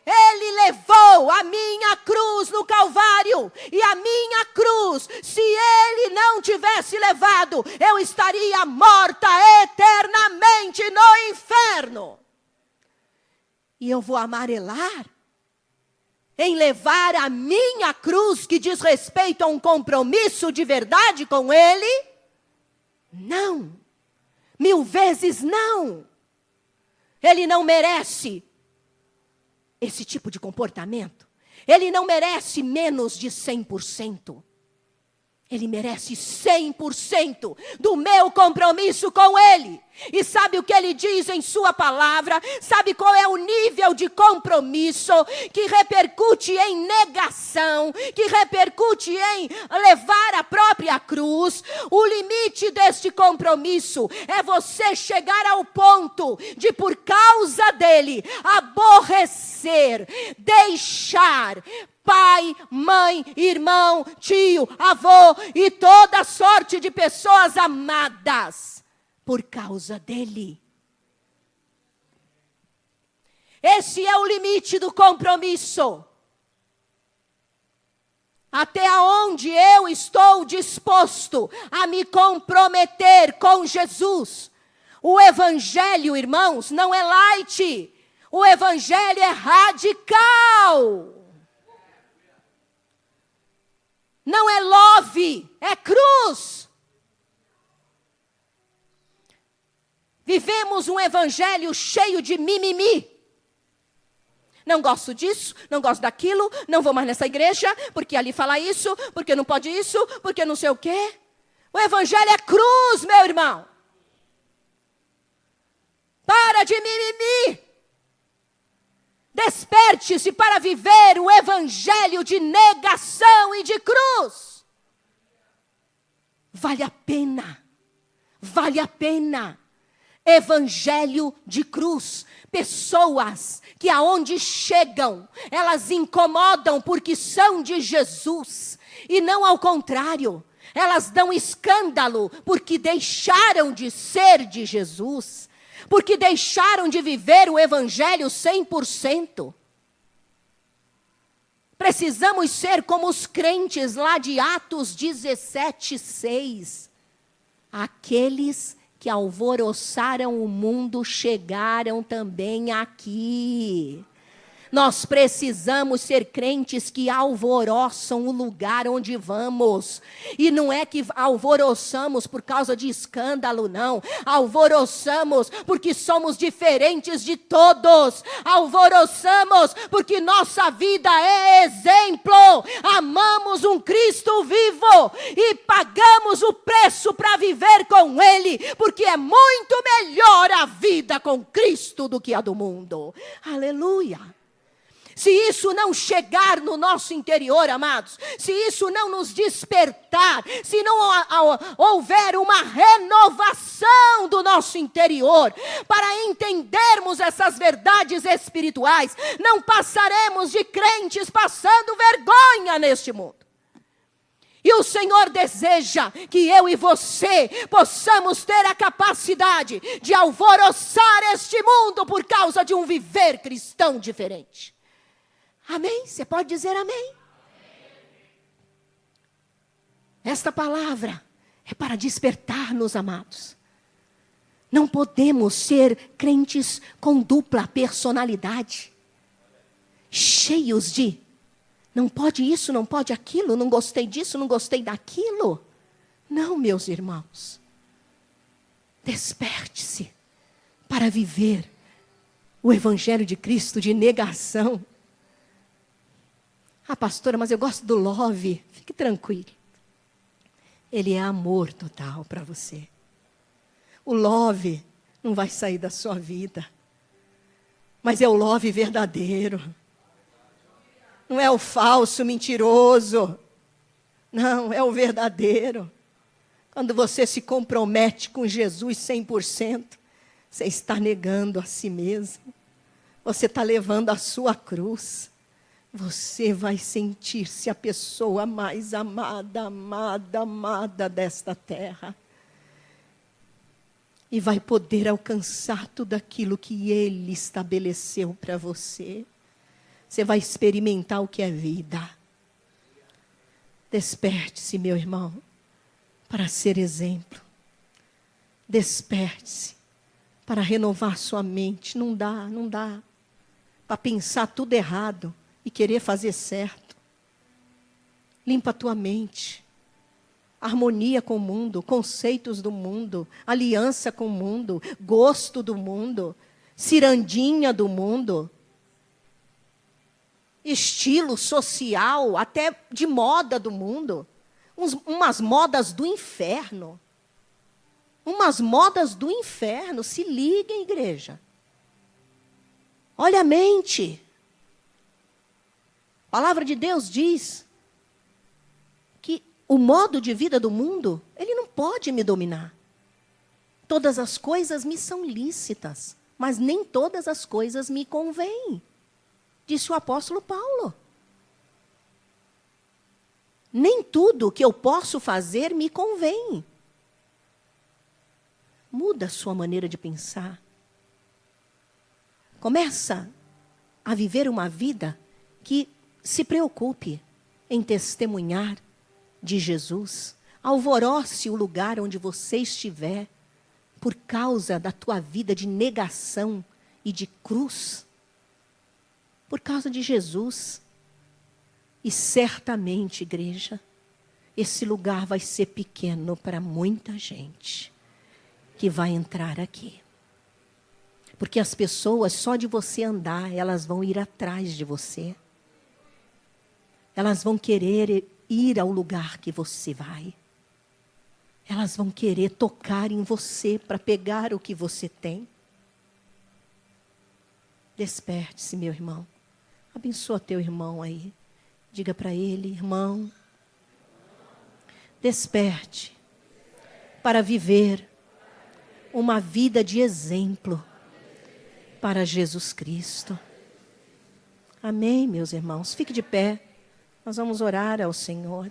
S1: Ele levou a minha cruz no Calvário. E a minha cruz, se Ele não tivesse levado, eu estaria morta eternamente no inferno. E eu vou amarelar em levar a minha cruz, que diz respeito a um compromisso de verdade com Ele? Não. 1000 vezes não. Ele não merece esse tipo de comportamento. Ele não merece menos de 100%. Ele merece 100% do meu compromisso com Ele. E sabe o que ele diz em sua palavra? Sabe qual é o nível de compromisso que repercute em negação, que repercute em levar a própria cruz? O limite deste compromisso é você chegar ao ponto de, por causa dele, aborrecer, deixar pai, mãe, irmão, tio, avô e toda sorte de pessoas amadas. Por causa dele. Esse é o limite do compromisso. Até onde eu estou disposto a me comprometer com Jesus. O evangelho, irmãos, não é light. O evangelho é radical. Não é love, é cruz. Vivemos um evangelho cheio de mimimi. Não gosto disso, não gosto daquilo, não vou mais nessa igreja, porque ali fala isso, porque não pode isso, porque não sei o quê. O evangelho é cruz, meu irmão. Para de mimimi. Desperte-se para viver o evangelho de negação e de cruz. Vale a pena. Vale a pena. Evangelho de cruz. Pessoas que aonde chegam, elas incomodam porque são de Jesus. E não ao contrário. Elas dão escândalo porque deixaram de ser de Jesus. Porque deixaram de viver o evangelho 100%. Precisamos ser como os crentes lá de Atos 17:6. Aqueles que alvoroçaram o mundo chegaram também aqui. Nós precisamos ser crentes que alvoroçam o lugar onde vamos. E não é que alvoroçamos por causa de escândalo, não. Alvoroçamos porque somos diferentes de todos. Alvoroçamos porque nossa vida é exemplo. Amamos um Cristo vivo e pagamos o preço para viver com Ele. Porque é muito melhor a vida com Cristo do que a do mundo. Aleluia. Se isso não chegar no nosso interior, amados, se isso não nos despertar, se não houver uma renovação do nosso interior, para entendermos essas verdades espirituais, não passaremos de crentes passando vergonha neste mundo. E o Senhor deseja que eu e você possamos ter a capacidade de alvoroçar este mundo por causa de um viver cristão diferente. Amém? Você pode dizer amém? Esta palavra é para despertar-nos, amados. Não podemos ser crentes com dupla personalidade. Cheios de, não pode isso, não pode aquilo, não gostei disso, não gostei daquilo. Não, meus irmãos. Desperte-se para viver o Evangelho de Cristo de negação. Ah, pastora, mas eu gosto do love. Fique tranquilo. Ele é amor total para você. O love não vai sair da sua vida. Mas é o love verdadeiro. Não é o falso, mentiroso. Não, é o verdadeiro. Quando você se compromete com Jesus 100%, você está negando a si mesmo. Você está levando a sua cruz. Você vai sentir-se a pessoa mais amada desta terra. E vai poder alcançar tudo aquilo que Ele estabeleceu para você. Você vai experimentar o que é vida. Desperte-se, meu irmão, para ser exemplo. Desperte-se para renovar sua mente. Não dá para pensar tudo errado e querer fazer certo. Limpa a tua mente. Harmonia com o mundo, conceitos do mundo, aliança com o mundo, gosto do mundo, cirandinha do mundo, estilo social, até de moda do mundo, umas modas do inferno. Umas modas do inferno. Se liguem, igreja. Olha a mente. A palavra de Deus diz que o modo de vida do mundo, ele não pode me dominar. Todas as coisas me são lícitas, mas nem todas as coisas me convêm, disse o apóstolo Paulo. Nem tudo que eu posso fazer me convém. Muda a sua maneira de pensar. Começa a viver uma vida que se preocupe em testemunhar de Jesus. Alvoroce o lugar onde você estiver, por causa da tua vida de negação e de cruz. Por causa de Jesus. E certamente, igreja, esse lugar vai ser pequeno para muita gente que vai entrar aqui. Porque as pessoas, só de você andar, elas vão ir atrás de você. Elas vão querer ir ao lugar que você vai. Elas vão querer tocar em você para pegar o que você tem. Desperte-se, meu irmão. Abençoa teu irmão aí. Diga para ele, irmão, desperte para viver uma vida de exemplo para Jesus Cristo. Amém, meus irmãos? Fique de pé. Nós vamos orar ao Senhor.